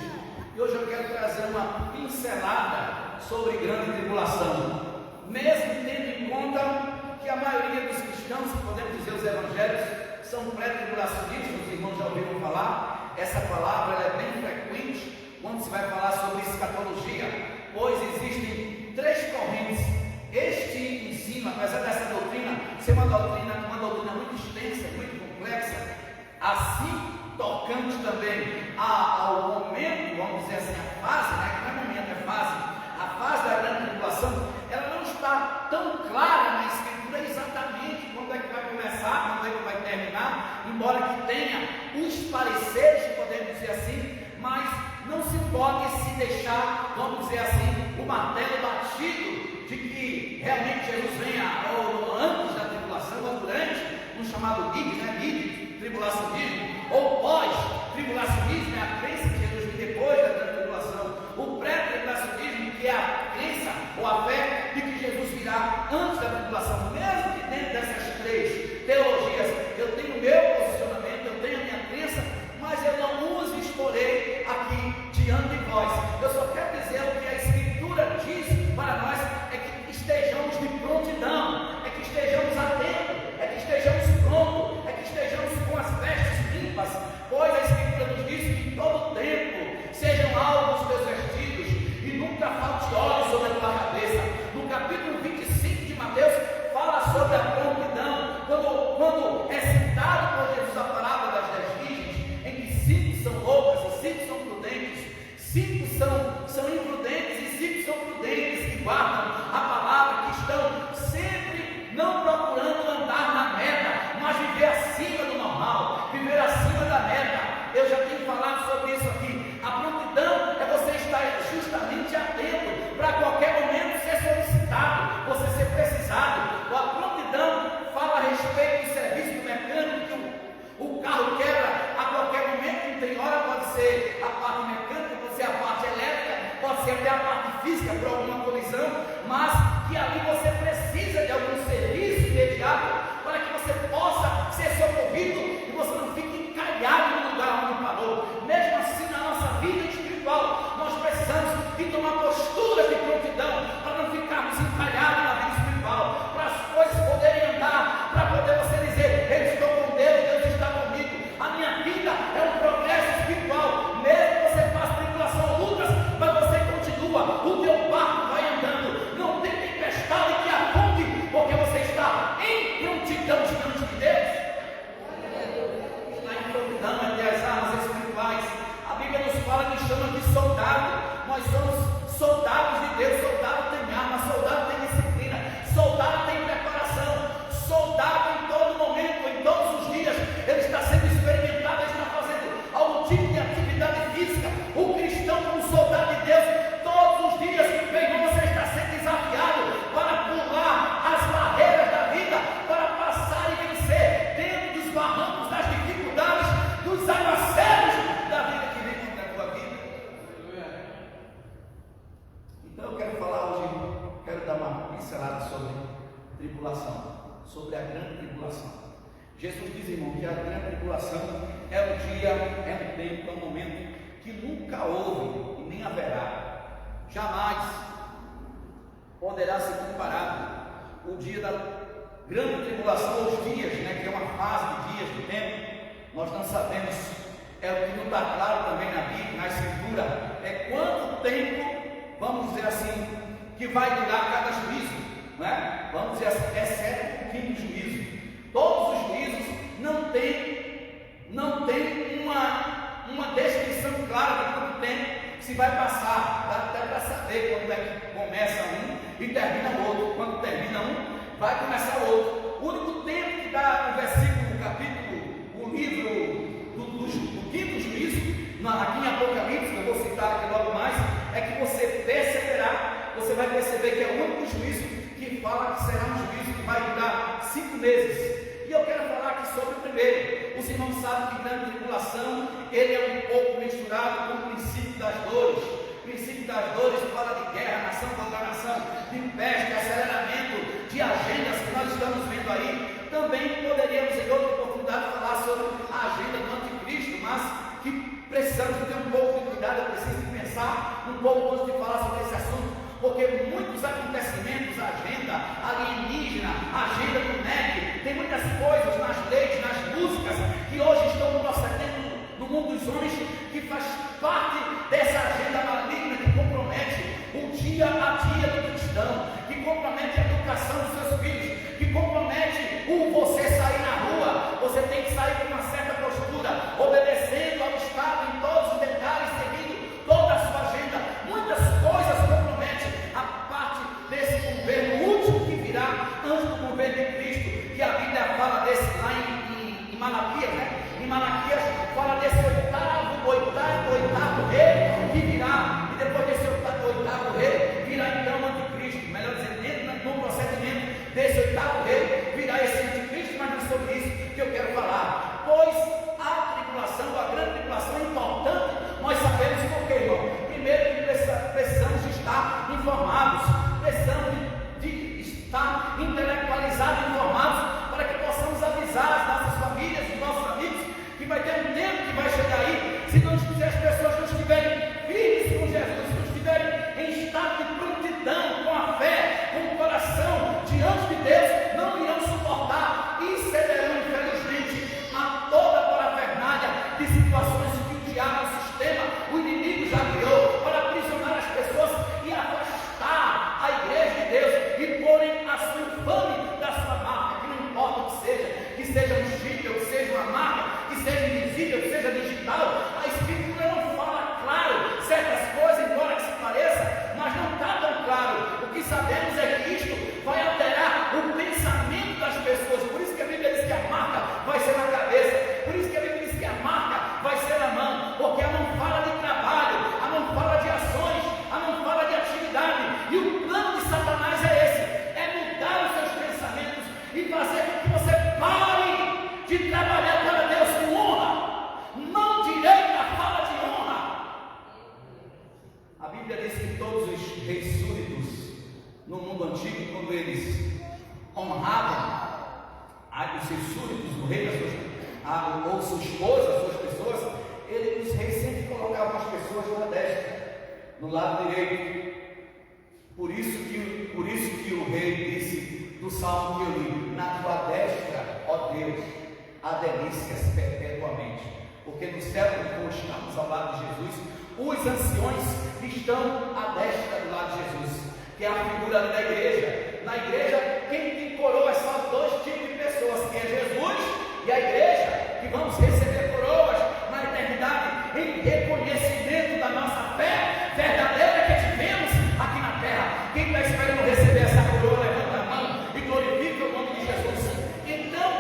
Speaker 6: E hoje eu quero trazer uma pincelada sobre grande tribulação, mesmo tendo em conta que a maioria dos cristãos, podemos dizer os evangélicos, são pré-tribulacionistas. Os irmãos já ouviram falar, essa palavra ela é bem frequente quando se vai falar sobre escatologia, pois existem três correntes. Este ensino, apesar dessa doutrina ser uma doutrina muito extensa, muito complexa, assim tocante também ao momento, vamos dizer assim, a fase, né? Que não é momento, é fase. A fase da grande tribulação, ela não está tão clara na Escritura exatamente quando é que vai começar, quando é que vai terminar, embora que tenha os pareceres, podemos dizer assim, mas não se pode se deixar, vamos dizer assim, o martelo batido de que realmente Jesus venha ou antes da tribulação, ou durante, no chamado MIG, né? MIG, tribulacionismo, ou pós-tribulacionismo, é a crença que Jesus vem depois da tribulação. O pré-tribulacionismo, que é a crença ou a fé de que Jesus virá antes da tribulação. Mesmo que dentro dessas três teologias eu tenho o meu posicionamento, eu tenho a minha crença, mas eu não os exporei aqui diante de vós. Eu só quero dizer o que a Escritura diz para nós, é que estejamos de prontidão, é que estejamos atentos, é que estejamos prontos, é que estejamos com as vestes limpas, pois a Escritura nos diz que em todo tempo sejam alvos os teus vestidos e nunca falte óleo sobre a tua cabeça. No capítulo 25 de Mateus fala sobre a prontidão, quando é citado por Jesus a parábola das 10 virgens, em que 5 são loucas e 5 são prudentes, 5 são imprudentes e 5 são prudentes, que guardam a palavra, que estão sempre não procurando andar na meta, mas viver acima do normal, viver acima da meta. Eu já tenho falado sobre isso aqui. A prontidão é você estar justamente atento para qualquer momento ser solicitado, você ser precisado. A prontidão fala a respeito do serviço mecânico. O carro quebra a qualquer momento, tem hora pode ser a parte mecânica, pode ser a parte elétrica, pode ser até a parte física por alguma colisão, mas que ali você precisa de algum serviço imediato para que você possa ser socorrido e você não fique encalhado no lugar onde parou. Mesmo assim, na nossa vida espiritual, nós precisamos de tomar postura de prontidão para não ficarmos encalhados na vida espiritual, para as coisas poderem andar, para poder você dizer: eu estou com Deus, Deus está comigo. A minha vida é um progresso espiritual, mesmo que você passe tribulação ou lutas, mas você continua, o teu barco vai andando, não tem tempestade que afunde, porque você está em prontidão diante de Deus. Está em prontidão é ter as armas espirituais. A Bíblia nos fala, nos chama de soldado. Nós somos soldados de Deus. Soldado tem arma, soldado tem disciplina, soldado tem preparação, soldado em todo momento, em todos os dias, ele está sendo experimentado, ele está fazendo algum tipo de atividade física. O cristão, como soldado de Deus, todos os dias, meu irmão, você está sendo desafiado para pular as barreiras da vida, para passar e vencer dentro dos barrancos, das dificuldades, dos aguaceiros da vida que vem contra a tua vida. Então eu quero falar hoje, quero dar uma pincelada sobre tribulação, sobre a grande tribulação. Jesus diz, irmão, que a grande tribulação é um dia, é um tempo, é um momento que nunca houve e nem haverá, jamais poderá ser comparado. O dia da grande tribulação, os dias, né, que é uma fase de dias do tempo, nós não sabemos, é o que não está claro também na Bíblia, na Escritura, é quanto tempo, vamos dizer assim, que vai durar cada juízo, né? Vamos dizer assim, exceto um pouquinho de juízo. Todos os juízos não tem uma descrição clara de quanto tempo se vai passar. Dá até para saber quando é que começa um e termina o outro. Quando termina um, vai começar o outro. O único tempo que dá no versículo, no capítulo, o livro do quinto juízo, aqui em Apocalipse, que eu vou citar aqui logo mais, é que você perceberá, você vai perceber que é o único juízo que fala que será um juízo que vai durar 5 meses. E eu quero falar aqui sobre o primeiro. Os irmãos sabem que grande tribulação, ele é um pouco misturado com o princípio das dores. O princípio das dores fala de guerra, nação contra nação, de peste, aceleramento, de agendas que nós estamos vendo aí. Também poderíamos, em outra oportunidade, falar sobre a agenda do anticristo, mas que precisamos ter um pouco de cuidado, eu preciso de pensar um pouco antes de falar sobre esse assunto, porque muitos acontecimentos, a agenda alienígena, a agenda do NEC, tem muitas coisas nas leis, nas músicas, que hoje estão procedendo no mundo dos homens, que faz parte dessa agenda maligna que compromete o dia a dia do cristão, que compromete a educação dos seus filhos, que compromete o você sair na rua. Você tem que sair com uma certa postura, obedecendo ao Estado em todos os detalhes, seguindo toda a sua agenda. Muitas coisas comprometem a parte desse governo último que virá antes do governo de Cristo, que a Bíblia fala desse lá em Malaquias, né? Em Malaquias fala desse oitavo rei que virá, e depois desse oitavo rei virá então o anticristo. Melhor dizendo, no procedimento desse oitavo rei virá esse anticristo, mas não é sobre isso que eu quero falar. Pois a tribulação, a grande tribulação é importante, nós sabemos por quê, irmão. Primeiro que precisamos estar informados, precisamos de estar intelectualizados, informados, para que possamos avisar as nossas famílias, os nossos amigos, que vai ter um tempo que vai chegar aí, se as pessoas não estiverem firmes com Jesus, se não estiverem em estado de prontidão, com a fé, com o coração diante de Deus, não irão suportar e cederão, infelizmente, a toda a parafernália de situações que o diabo, o sistema, o inimigo já criou para aprisionar as pessoas e afastar a igreja de Deus e porem a sua infame da sua marca, que não importa o que seja um chip, que seja uma marca, que seja invisível, que seja digital. A Escritura não fala claro certas coisas, embora que se pareça, mas não está tão claro. O que sabemos é que isto vai alterar o pensamento das pessoas. Por isso que a Bíblia diz que a marca vai ser na cabeça, por isso que a Bíblia diz que a marca vai ser na mão, porque a mão fala de trabalho, a mão fala de ações, a mão fala de atividade, e o plano de Satanás é esse, é mudar os seus pensamentos e fazer com que você pare de trabalhar para Deus com honra, mão direita fala de honra. A Bíblia diz que todos os reis súditos no mundo antigo, quando eles honravam os seus súditos, o rei, ou sua esposa, as suas pessoas, os reis sempre colocavam as pessoas na destra, no lado direito. Por isso que o rei disse do salmo que eu li: na tua destra, ó Deus, há delícias perpetuamente. Porque no céu, quando estamos ao lado de Jesus, os anciões estão à destra do lado de Jesus, que é a figura da igreja. Na igreja, quem tem coroa são dois tipos de pessoas, que é Jesus e a igreja, que vamos receber coroas na eternidade, em reconhecimento da nossa fé verdadeira que tivemos aqui na terra. Quem está esperando receber essa coroa, levanta a mão e glorifica o nome de Jesus. Então,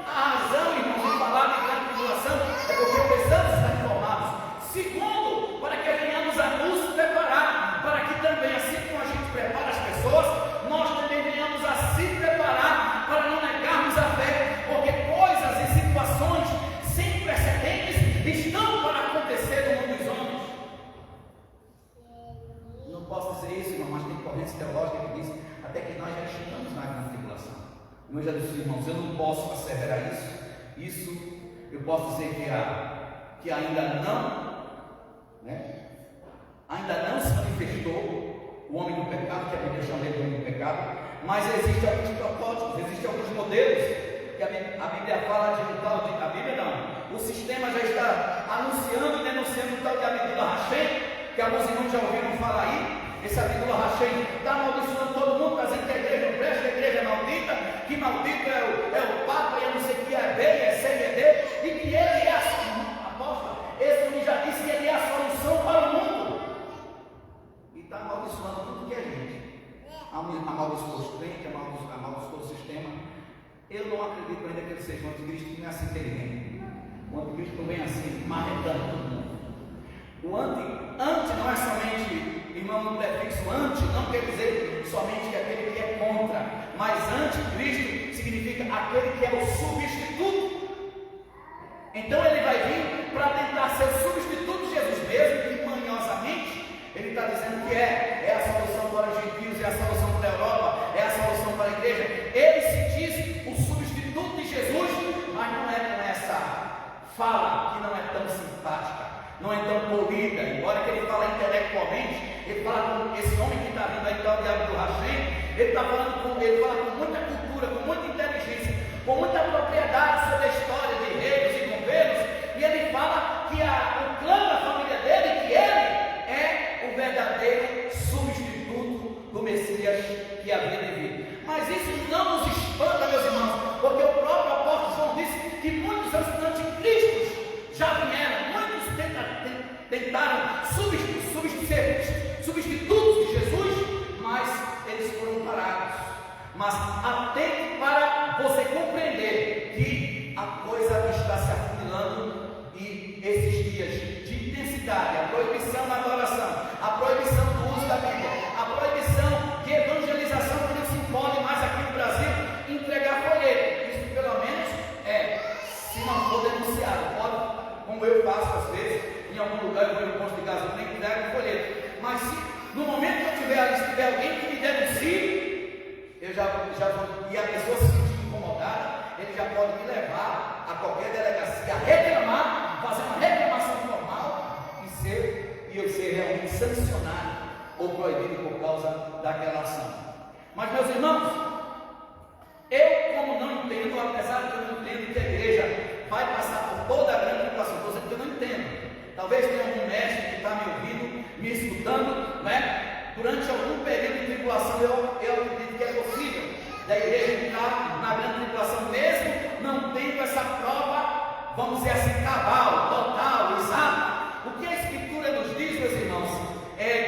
Speaker 6: a razão, irmãos, de falar de grande tribulação é porque precisamos estar informados. Segundo, para que venhamos a nos preparar, para que também, assim como a gente prepara as pessoas, nós também venhamos a se preparar para não negarmos a fé, porque coisas e situações sem precedentes estão para acontecer no mundo dos homens. Não posso dizer isso, irmão, mas tem correntes teológicas que dizem até que nós já estamos na grande tribulação. Como eu já disse, irmãos, eu não posso asseverar isso eu posso dizer que ainda não se manifestou o homem do pecado, que a Bíblia chama de homem do pecado, mas existem alguns protótipos, existem alguns modelos, que a Bíblia fala de um tal de... A Bíblia não, o sistema já está anunciando e denunciando o tal de Abdullah Hashem, que alguns irmãos já ouviram falar aí. Esse Abdullah Hashem está amaldiçoando todo mundo, está dizendo que a igreja não presta, que a igreja é maldita, que maldito é o Papa, e eu não sei o que é B, é C, é D, e que ele é a apóstolo. Esse homem já disse que ele é a solução para o mundo, e está amaldiçoando tudo que é gente. Amaldiçoou os crentes, amaldiçoou o sistema. Eu não acredito ainda que ele seja um anticristo, que não é assim que ele vem. O anticristo não vem assim, marretando todo mundo. O anti não é somente, irmão, no prefixo anti não quer dizer somente que aquele que é contra, mas anticristo significa aquele que é o substituto. Então ele vai vir para tentar ser o substituto de Jesus mesmo, que manhosamente ele está dizendo que é a solução para os gentios, é a solução para a Europa, é a solução para a igreja. Ele se diz o substituto de Jesus, mas não é com essa fala que não é tão simpática. não é tão polida, embora que ele fala intelectualmente, ele fala com esse homem que está vindo aí, que é o diabo do Hashem, ele fala com muita cultura, com muita inteligência, com muita propriedade sobre a história de reinos e governos, e ele fala que o clã da família dele, que ele é o verdadeiro substituto do Messias que havia de vir. Mas isso não nos espanta, meus irmãos, porque o próprio apóstolo João disse que muitos anticristos já vieram, muitos tentaram ser substitutos de Jesus, mas eles foram parados. Mas atente para você compreender que a coisa está se afunilando, e esses dias de intensidade, a proibição da adoração, a proibição do uso da Bíblia, a proibição de evangelização, que não se pode mais aqui no Brasil entregar folheto. Isso pelo menos se não for denunciado, pode, como eu faço às vezes, em algum lugar eu vou no posto de gasolina e entrego um folheto. Mas se no momento que eu estiver ali, se tiver alguém que me denuncie, eu já vou, e a pessoa se sentir incomodada, ele já pode me levar a qualquer delegacia, reclamar, fazer uma reclamação formal e eu ser realmente sancionado ou proibido por causa daquela ação. Mas, meus irmãos, eu, como não entendo, apesar de que eu não entendo que a igreja vai passar por toda a grande tribulação, estou dizendo que eu não entendo. Talvez tenha algum mestre que está me ouvindo, me escutando, né? Durante algum período de tribulação, eu acredito que é possível da igreja entrar na grande tribulação, mesmo não tendo essa prova, vamos dizer assim, cabal, total, exata. O que a Escritura nos diz, meus irmãos,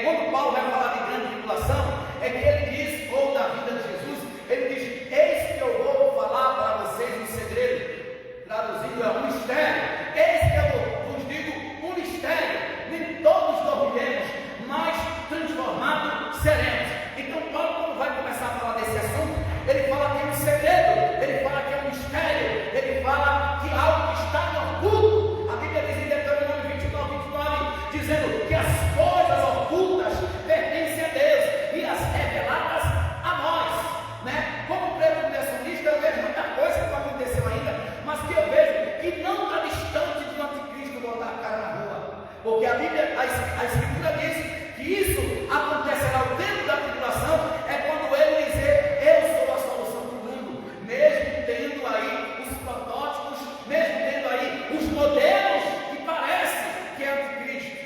Speaker 6: quando Paulo vai falar de grande tribulação, é que ele diz, ou da vida de Jesus, ele diz: eis que eu vou falar para vocês um segredo, traduzindo é um mistério. Eis que eu vos digo um mistério, nem todos dormiremos, mas transformados seremos. Então Paulo, quando vai começar a falar desse assunto, ele fala que é um segredo, ele fala que é um mistério, ele fala que algo está em oculto. A Bíblia diz em Deuteronômio 29, dizendo que as coisas ocultas pertencem a Deus e as reveladas a nós, né? Como preto negacionista, eu vejo muita coisa que não aconteceu ainda, mas que eu vejo que não está distante de um anticristo botar a cara na rua, porque a Bíblia, a Escritura diz que isso acontecerá o tempo da tribulação, é quando ele dizer: eu sou a solução do mundo, mesmo tendo aí os protótipos, mesmo tendo aí os modelos que parecem que é anticristo,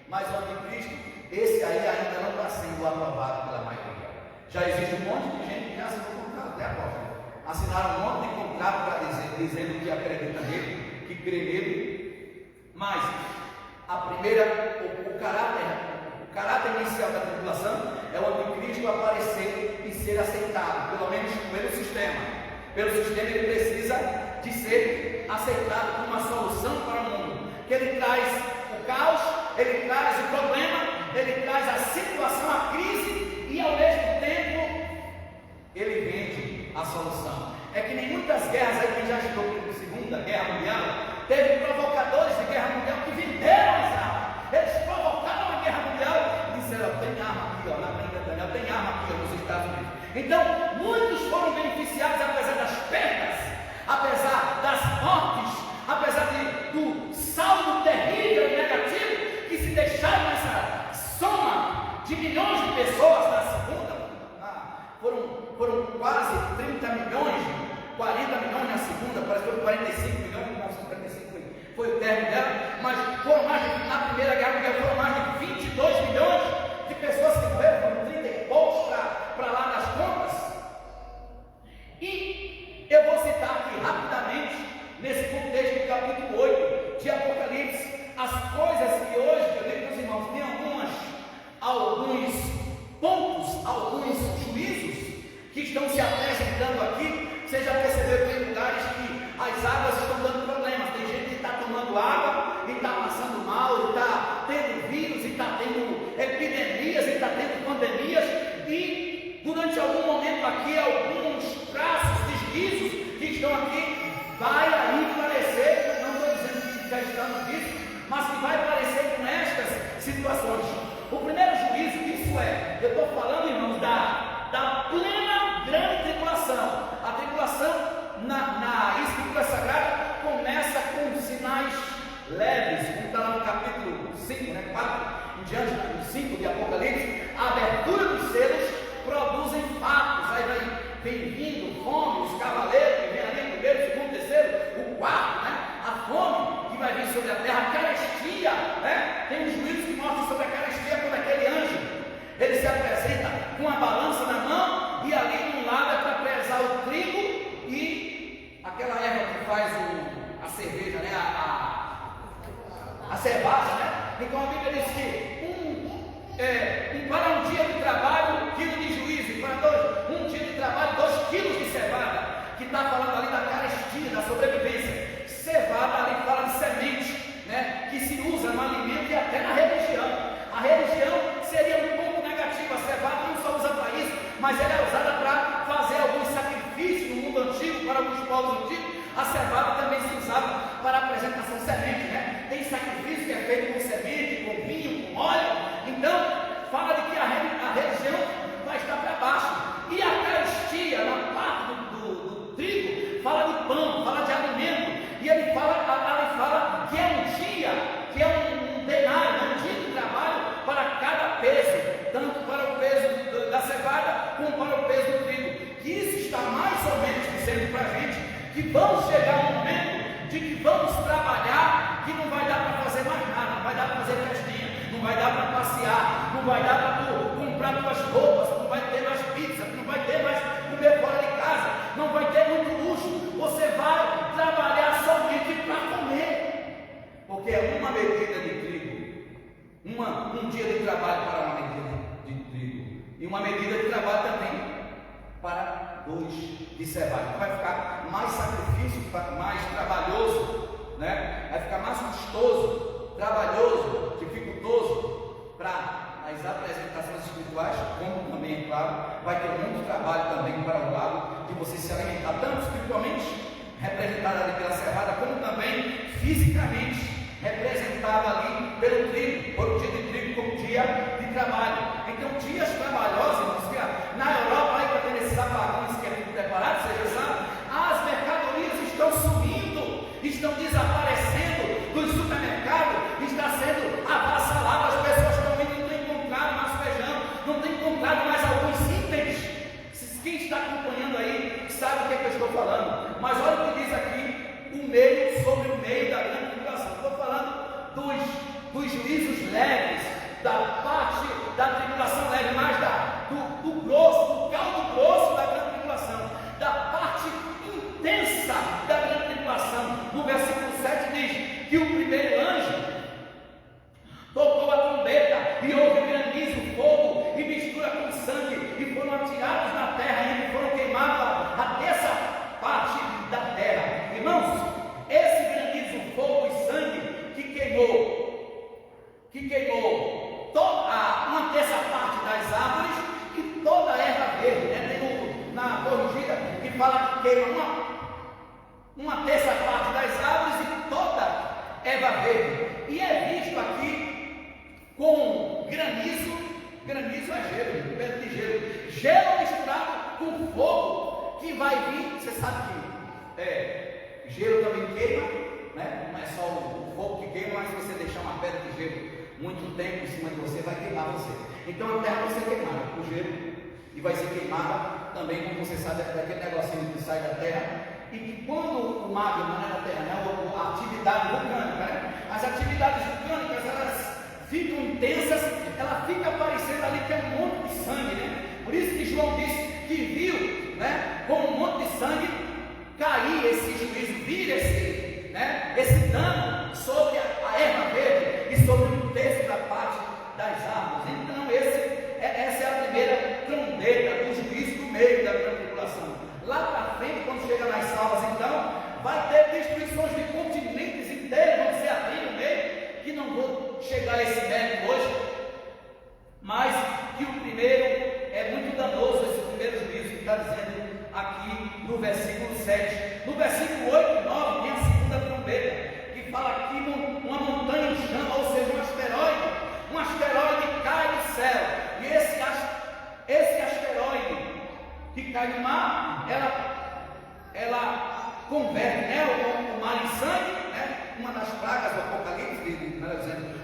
Speaker 6: mas o anticristo, esse aí ainda não está sendo aprovado pela maioria. Já existe um monte de gente que já assinou contrato, até agora assinaram um monte de contrato para dizendo que acredita nele, que crê nele, mas a primeira, o caráter inicial da tribulação é o anticristo aparecer e ser aceitado, pelo menos pelo sistema. Pelo sistema ele precisa de ser aceitado como uma solução para o mundo, que ele traz o caos, ele traz o problema, ele traz a situação, a crise, e ao mesmo tempo ele vende a solução. É que nem muitas guerras aí, quem já estudou a Segunda Guerra Mundial, teve provocadores de guerra mundial que venderam as armas. Eles provocaram a guerra mundial e disseram: tem arma aqui, na Grã-Bretanha, tem arma aqui nos Estados Unidos. Então, muitos foram beneficiados apesar das perdas, apesar das mortes, apesar do saldo terrível e negativo que se deixaram nessa soma de milhões de pessoas na segunda. Foram quase 30 milhões, 40 milhões na segunda, parece que foi 45 milhões, 1945 foi o término dela, mas foram mais na Primeira Guerra Mundial, foram mais de 22 milhões de pessoas que morreram, foram 30 e poucos para lá nas contas. E eu vou citar aqui rapidamente, nesse contexto do capítulo 8 de Apocalipse, as coisas que hoje, eu digo para os irmãos, tem alguns pontos, alguns juízos que estão se apresentando aqui. Você já percebeu que tem lugares que as águas estão dando problemas, tem gente que está tomando água e está passando mal, e está tendo vírus, e está tendo epidemias, e está tendo pandemias, e durante algum momento aqui, alguns traços, deslizos que estão aqui, vai aí parecer, não estou dizendo que já estamos nisso, mas que vai parecer com estas situações. O primeiro juízo, isso eu estou falando, irmãos, da plena grande tribulação. A tribulação na Escritura Sagrada começa com sinais leves, como está lá no capítulo 5, né? 4 em diante, no 5 de Apocalipse, a abertura dos selos produzem fatos. Aí vem vindo fome, os cavaleiros que vêm ali, primeiro, segundo, terceiro, o quarto, né? A fome que vai vir sobre a terra, a carestia, né? Tem um juízo que mostra sobre a carestia quando aquele anjo, ele se apresenta com a balança na mão, e ali de um lado é para pesar o trigo e aquela erva que faz a cerveja, né? A cevada, né? Então a Bíblia diz que para um dia de trabalho, 1 quilo de juízo, e para um dia de trabalho, 2 quilos de cevada, que está falando ali da carestia, da sobrevivência. Cevada ali fala de semente, né? Que se usa no alimento e até na religião. A religião seria um ponto negativo, a cevada não só usa para isso, mas ela é usada para fazer alguns sacrifícios no mundo antigo, para alguns povos antigos. A cevada também se usava para a apresentação de semente, né? Tem sacrifício que é feito com semente, com vinho, com óleo. Então, fala de que a religião vai estar para baixo. E a carestia, na parte do trigo, fala de pão, fala de alimento. E ele fala que é um dia, que é um denário, um dia de trabalho para cada peso, tanto para o peso da cevada como para o peso do trigo. Que isso está mais ou menos dizendo para a gente que vamos chegar um momento de que vamos trabalhar, que não vai dar para fazer mais nada, não vai dar para fazer festinha, não vai dar para passear, não vai dar para comprar tuas roupas, não vai ter mais pizza, não vai ter mais comer fora de casa, não vai ter muito luxo. Você vai trabalhar somente para comer, porque é uma medida de trigo, um dia de trabalho para uma medida de trigo, e uma medida de trabalho também para 2 de cevada. Vai ficar mais sacrifício, mais trabalhoso, né? Vai ficar mais custoso, trabalhoso, dificultoso para as apresentações espirituais, como também, é claro, vai ter muito trabalho também para o lado de você se alimentar, tanto espiritualmente, representada ali pela cevada, como também fisicamente, representada ali pelo trigo, por um dia de trigo como dia de trabalho. Então, dias trabalhosos, na Europa, aí para ter esses apagões que é tudo preparado, você já sabe, as mercadorias estão sumindo, estão desaparecendo dos supermercados, está sendo avassalado, as pessoas estão indo, não têm encontrado mais feijão, não têm encontrado mais alguns itens. Quem está acompanhando aí sabe o que é que eu estou falando. Mas olha o que diz aqui, o meio sobre o meio da grande tribulação. Estou falando dos juízos leves, da parte da tribulação leve, mas do grosso, do caldo grosso da grande tribulação, da parte intensa da grande tribulação. No versículo 7 diz que o primeiro anjo tocou a trombeta e houve granizo, fogo e mistura com sangue, e foram atirados na terra e foram queimados a terça parte da terra. Irmãos, esse granizo, fogo e sangue que queimou uma terça parte das árvores e toda a erva verde, né? Tem na corrigida que fala que queima uma terça parte das árvores e toda a erva verde. E é visto aqui com granizo é gelo, pedra de gelo misturado com fogo que vai vir. Você sabe que gelo também queima, né? Não é só o fogo que queima, mas se você deixar uma pedra de gelo muito tempo em cima de você, vai queimar você. Então a terra vai ser queimada com gelo e vai ser queimada também, como você sabe, daquele negocinho que sai da terra. E que quando o magma, não é da terra, né? A atividade vulcânica, né? As atividades vulcânicas, elas ficam intensas, ela fica parecendo ali que é um monte de sangue, né? Por isso que João disse que viu, né, com um monte de sangue cair esse juízo, vir esse dano sobre a erva verde e sobre um terço da parte das árvores. Então essa é a primeira trombeta do juízo no meio da grande tribulação. Lá para frente, quando chega nas salvas, então vai ter destruições de continentes inteiros, vão ser abrir no meio, que não vou chegar a esse mérito hoje, mas que o primeiro é muito danoso, esse primeiro juízo que está dizendo aqui no versículo 7. No versículo 8 e 9 tem a segunda trombeta, que fala aqui uma montanha em chama, ou seja, um asteroide cai do céu, e esse asteroide que cai no mar, ela converte, né, o mar em sangue, né, uma das pragas do Apocalipse,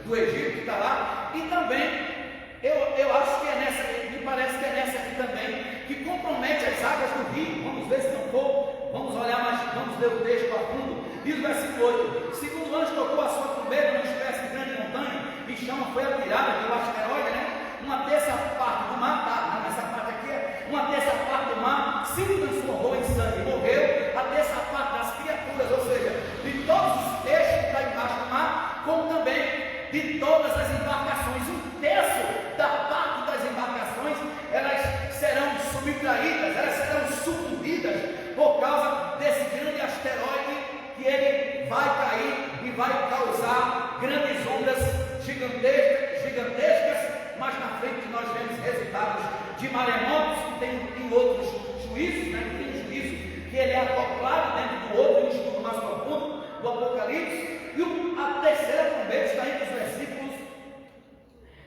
Speaker 6: do Egito, está lá, e também eu acho que é nessa, me parece que é nessa aqui também, que compromete as águas do rio. Vamos ver se não for, vamos olhar mais, vamos ler o texto a fundo. Diz o versículo 8: segundo anjo tocou a sua trombeta numa espécie de grande montanha, e chama foi atirada pelo asteroide, né? Uma terça parte do mar, essa parte aqui é uma terça parte do mar, se transformou em sangue, morreu a terça parte das criaturas, ou seja, de todos os peixes que estão embaixo do mar, como também de todas as embarcações. Um terço da parte das embarcações, elas serão subtraídas, elas serão sucumbidas por causa desse grande asteroide, que ele vai cair e vai causar grandes ondas gigantescas, mas na frente nós vemos resultados de maremotos, que tem outros juízos, né? Que tem um juízo que ele é acoplado dentro do outro, um estudo mais profundo do Apocalipse. E a terceira trombeta está entre os versículos,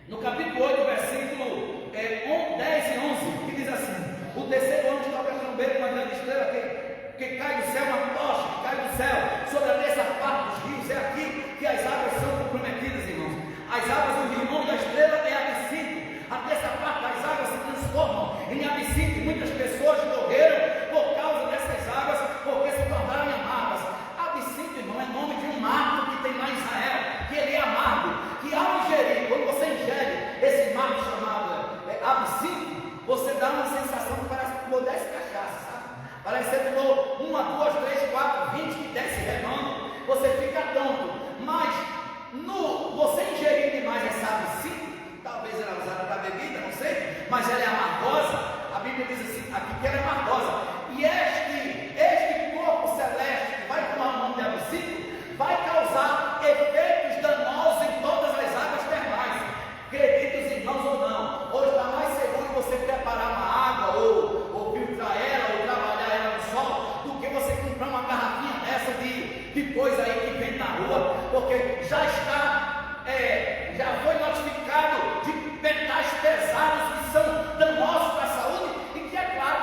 Speaker 6: no capítulo 8, versículo 10 e 11, que diz assim: o terceiro anjo toca a trombeta, uma grande estrela que cai do céu, uma tocha que cai do céu sobre a terça parte dos rios. É aqui que as águas são comprometidas, irmãos. As águas do rio, o nome da estrela é absinto. A terça parte das águas se transformam em absinto. Muitas pessoas morreram por causa dessas águas, porque se tornaram amargas. Absinto, irmão, é nome de um marco que tem lá em Israel, que ele é amargo, que ao ingerir, quando você ingere esse marco chamado absinto, você dá uma sensação que parece que tomou 10 cachaças, sabe? Parece que você tomou 1, 2, 3, 4, 20, que desce redondo, você fica tonto. Mas você ingerir demais essa absinto, talvez ela é usada para bebida, não sei, mas ela é amargosa. A Bíblia diz assim, aqui que ela é amargosa. E este corpo celeste que vai tomar o nome de absinto, vai causar efeitos danosos em todas as águas termais. Acreditem, irmãos, ou não, hoje está mais seguro você preparar uma água, ou filtrar ela, ou trabalhar ela no sol, do que você comprar uma garrafinha dessa de coisa aí que vem na rua, porque já foi notificado de metais pesados que são danosos para a saúde, e que é claro,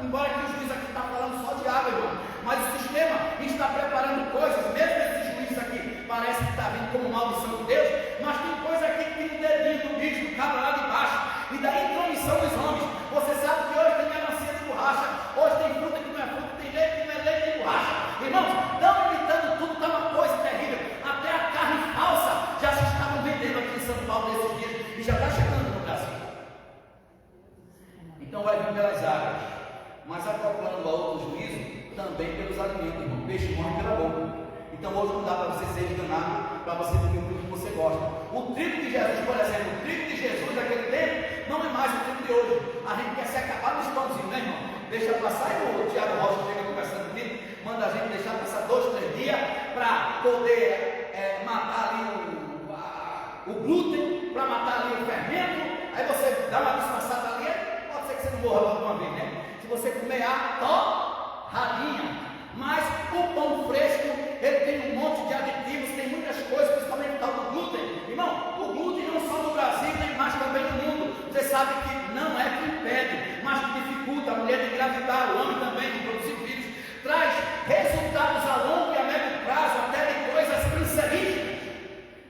Speaker 6: embora que o juiz aqui está falando só de água, irmão, mas o sistema está preparando coisas, mesmo esse juiz aqui parece que está vindo como maldição de Deus, mas tem coisa aqui que tem o dedinho do bicho do cabra lá de baixo, e da intromissão dos homens. Você sabe que hoje tem melancia de borracha, hoje tem fruta que não é fruta, tem leite que não é leite de borracha. Irmãos, estão imitando tudo, está uma coisa terrível. Até a carne falsa já se estavam vendendo aqui em São Paulo nesses dias, e já está chegando no Brasil. Então vai vir pelas águas, mas acoplando a outro juízo, também pelos alimentos, irmão. O peixe morre pela boca. Então hoje não dá para você ser enganado, para você comer o que você gosta. O trigo de Jesus, por exemplo, o trigo de Jesus daquele tempo não é mais o trigo de hoje. A gente quer se acabar nos pãozinhos, né, irmão? Deixa passar, e o Tiago Rocha chega conversando comigo, manda a gente deixar passar 2, 3 dias para poder matar ali o glúten, para matar ali o fermento. Aí você dá uma disfarçada ali, pode ser que você não morra logo uma vez, né? Se você comer a torradinha. Mas o pão fresco, ele tem um monte de aditivos, tem muitas coisas, principalmente o tal do glúten. Irmão, o glúten não só no Brasil, mas também no mundo. Você sabe que não é que impede, mas que dificulta a mulher de engravidar, o homem também de produzir filhos. Traz resultados a longo e a médio prazo, até de coisas cancerígenas.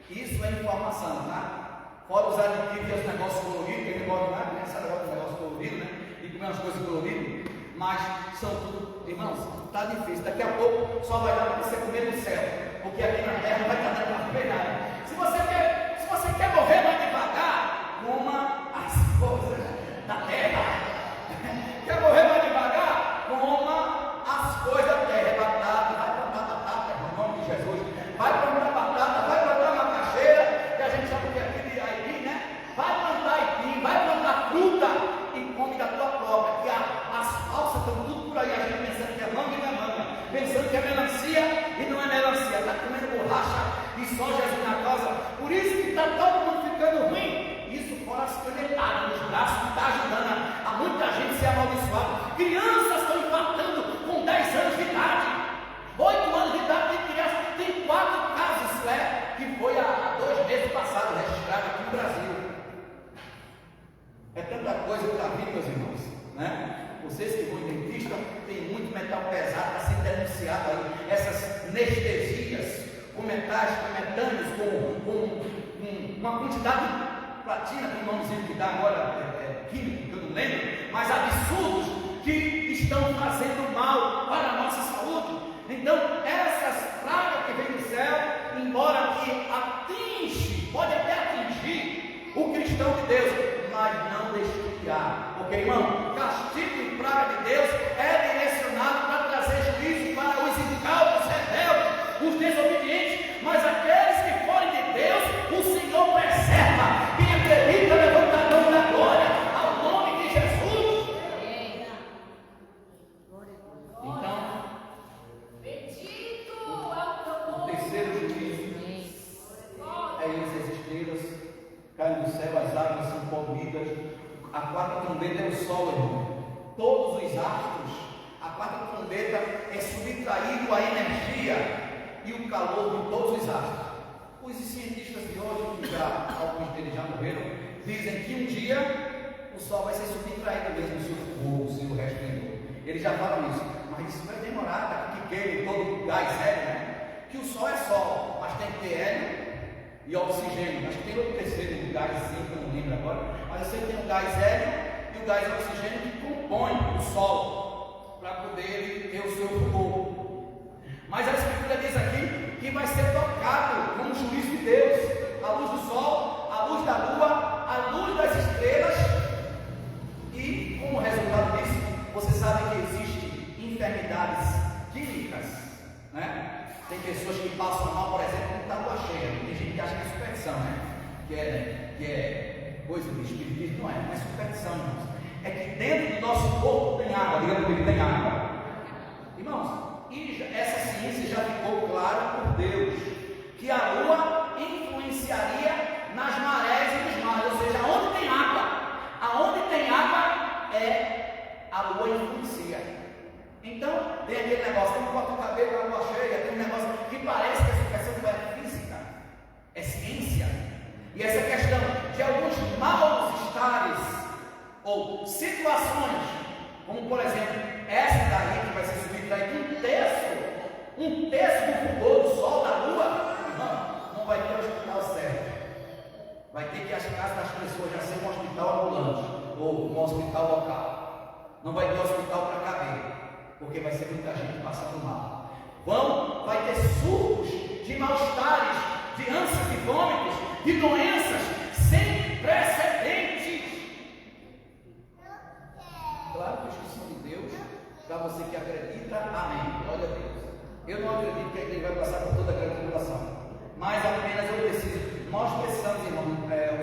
Speaker 6: Isso é informação, tá? Fora os aditivos e os negócios coloridos, que ele gosta mais, né? Sabe agora os negócios coloridos, né? E comer umas coisas coloridas. Mas são tudo, irmãos, está difícil. Daqui a pouco só vai dar para você comer no céu, porque aqui na terra não vai estar dando para comer nada. Se você quer morrer mais devagar, coma as coisas da terra. Quer morrer mais devagar? Coma as coisas da terra. Batata, vai plantar batata, no nome de Jesus. Vai plantar batata, vai plantar macaxeira, que a gente chama aqui de aipim, né? Vai plantar aipim, vai plantar fruta e come da tua própria, que as falsas estão tudo por aí, a gente pensando que é manga e não é manga, pensando que é melancia e não é melancia, está comendo borracha e soja na casa, por isso que está todo mundo ficando ruim. Isso fora as canetadas nos braços, que está ajudando a muita gente ser amaldiçoada. Crianças estão infartando com 10 anos de idade, 8 anos de idade de criança, tem 4 casos, que foi há 2 meses passados registrado aqui no Brasil. É tanta coisa que está vindo, meus irmãos, né? Vocês que vão em dentista, tem muito metal pesado, está sendo denunciado aí, essas anestesias com metais, com metânios, com uma quantidade de platina, com o nomezinho que dá agora, químico, que eu não lembro, mas absurdos que estão fazendo mal para a nossa saúde. Então, essas pragas que vêm do céu, embora que atinge, pode até atingir o cristão de Deus, mas não destruirá. Ok, irmão? Castigo e praga de Deus é direcionado para trazer juízo para os incautos, rebeldes, os desobedientes, mas aqueles que forem de Deus, o Senhor preserva. Quem acredita, levanta a mão da glória ao nome de Jesus. Então, o terceiro juízo é as estrelas caem do céu, as águas são poluídas. A quarta trombeta é o sol, irmão. Todos os astros, a quarta trombeta é subtraído a energia e o calor de todos os astros. Os cientistas de hoje, que já, alguns deles já morreram, dizem que um dia o sol vai ser subtraído mesmo, o seu fogo, o seu resplendor. Eles já falam isso, mas isso vai demorar, tá? Que queime todo o gás hélio, né? Que o sol é sol, mas tem que ter hélio e oxigênio. Acho que tem outro terceiro gászinho que eu não lembro agora, mas eu sei que tem o gás hélio e o gás oxigênio que compõe o sol para poder ele ter o seu fogo. Mas a Escritura diz aqui que vai ser tocado com o juízo de Deus, a luz do sol, a luz da lua, a luz das estrelas, e como resultado disso, você sabe que existem enfermidades químicas, né? Tem pessoas que passam mal, por exemplo, com tá lua cheia. Tem gente que acha que é superstição, né? Que é coisa de espiritismo. Não é superstição, irmãos. É que dentro do nosso corpo tem água. Diga comigo, tem água. Irmãos, essa ciência já ficou clara por Deus, que a lua influenciaria nas marés e nos mares. Ou seja, aonde tem água, a lua influencia. Então, tem aquele negócio, não bota o cabelo na lua cheia, tem um negócio que parece que essa questão não é física, é ciência. E essa questão de alguns mal-estares ou situações, como por exemplo, essa daí que vai ser subtraída um terço do fulgor do sol, da lua, não vai ter hospital certo. Vai ter que as casas das pessoas já ser um hospital ambulante ou um hospital local. Não vai ter hospital para caber, porque vai ser muita gente passando mal. Vai ter surtos de mal-estares, de ânsias e vômitos, de doenças sem precedentes. Claro que os que são de Deus, para você que acredita, amém. Glória a Deus. Eu não acredito que a igreja vai passar por toda a grande tribulação, mas apenas eu preciso. Nós precisamos, irmão,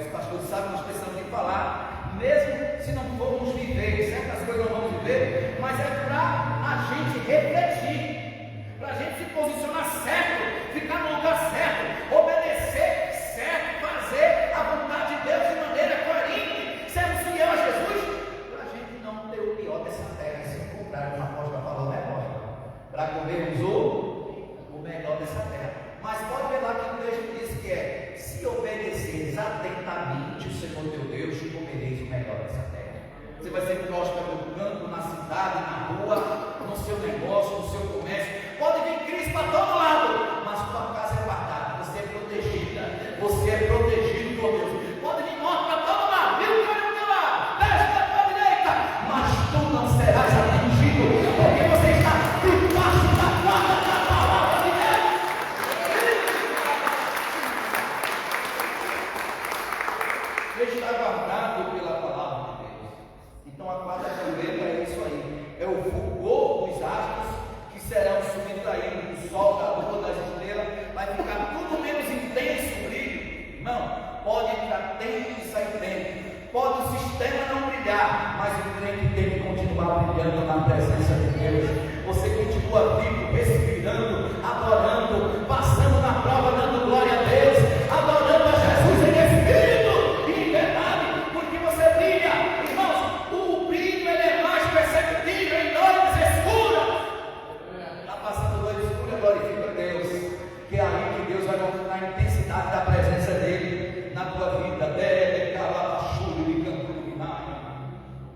Speaker 6: os pastores sabem, nós precisamos de falar, mesmo se não formos viver, certas coisas não vamos viver, mas é para a gente refletir, para a gente se posicionar certo, ficar no lugar certo, obedecer certo, fazer a vontade de Deus de maneira coerente, sermos fiel a Jesus, para a gente não ter o pior dessa terra, se o contrário, o apóstolo falou, não é lógico, para comermos o melhor dessa terra. Mas pode ver lá que o texto diz que se obedeceres atentamente o Senhor teu Deus, comereis o melhor dessa terra. Você vai ser próspero no campo, na cidade, na rua, no seu negócio, no seu comércio. Pode vir crise para todo lado, mas tua casa é guardada, você é protegida, você é protegido por Deus. Pode vir morte para todo lado, viu? Cai do teu lado, desce da tua direita, mas tu não serás atingido, porque você está debaixo da guarda da palavra de Deus. Você está guardado pela palavra de Deus. Então a quarta trombeta é isso aí, é o fulgor dos astros que serão subtraídos do sol, da lua, das estrelas, vai ficar tudo menos intenso o brilho. Irmão, pode entrar tempo e sair tempo, pode o sistema não brilhar, mas o crente tem que continuar brilhando na presença de Deus. Você continua vivo, respirando, adorando, passando na prova, dando glória a Deus, adorando a Jesus em espírito e em verdade, porque você brilha. Irmãos, o brilho ele é mais perceptível em noites escuras. Está passando noite escura, glorifica a Deus, que é ali que Deus vai mostrar a intensidade da presença dele na tua vida.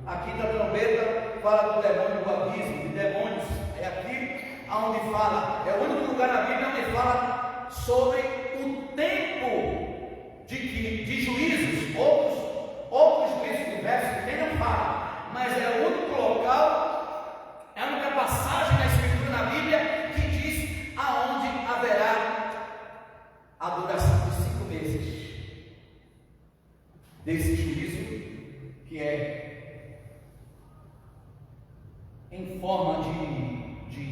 Speaker 6: A quinta trombeta fala do demônio, do abismo, de demônios. É aqui onde fala, é o único lugar na Bíblia onde fala sobre o tempo de que de juízos, outros juízos diversos, quem não fala, mas é o único local, é a única passagem na Escritura, na Bíblia, que diz aonde haverá a duração de 5 meses desse juízo, que é em forma de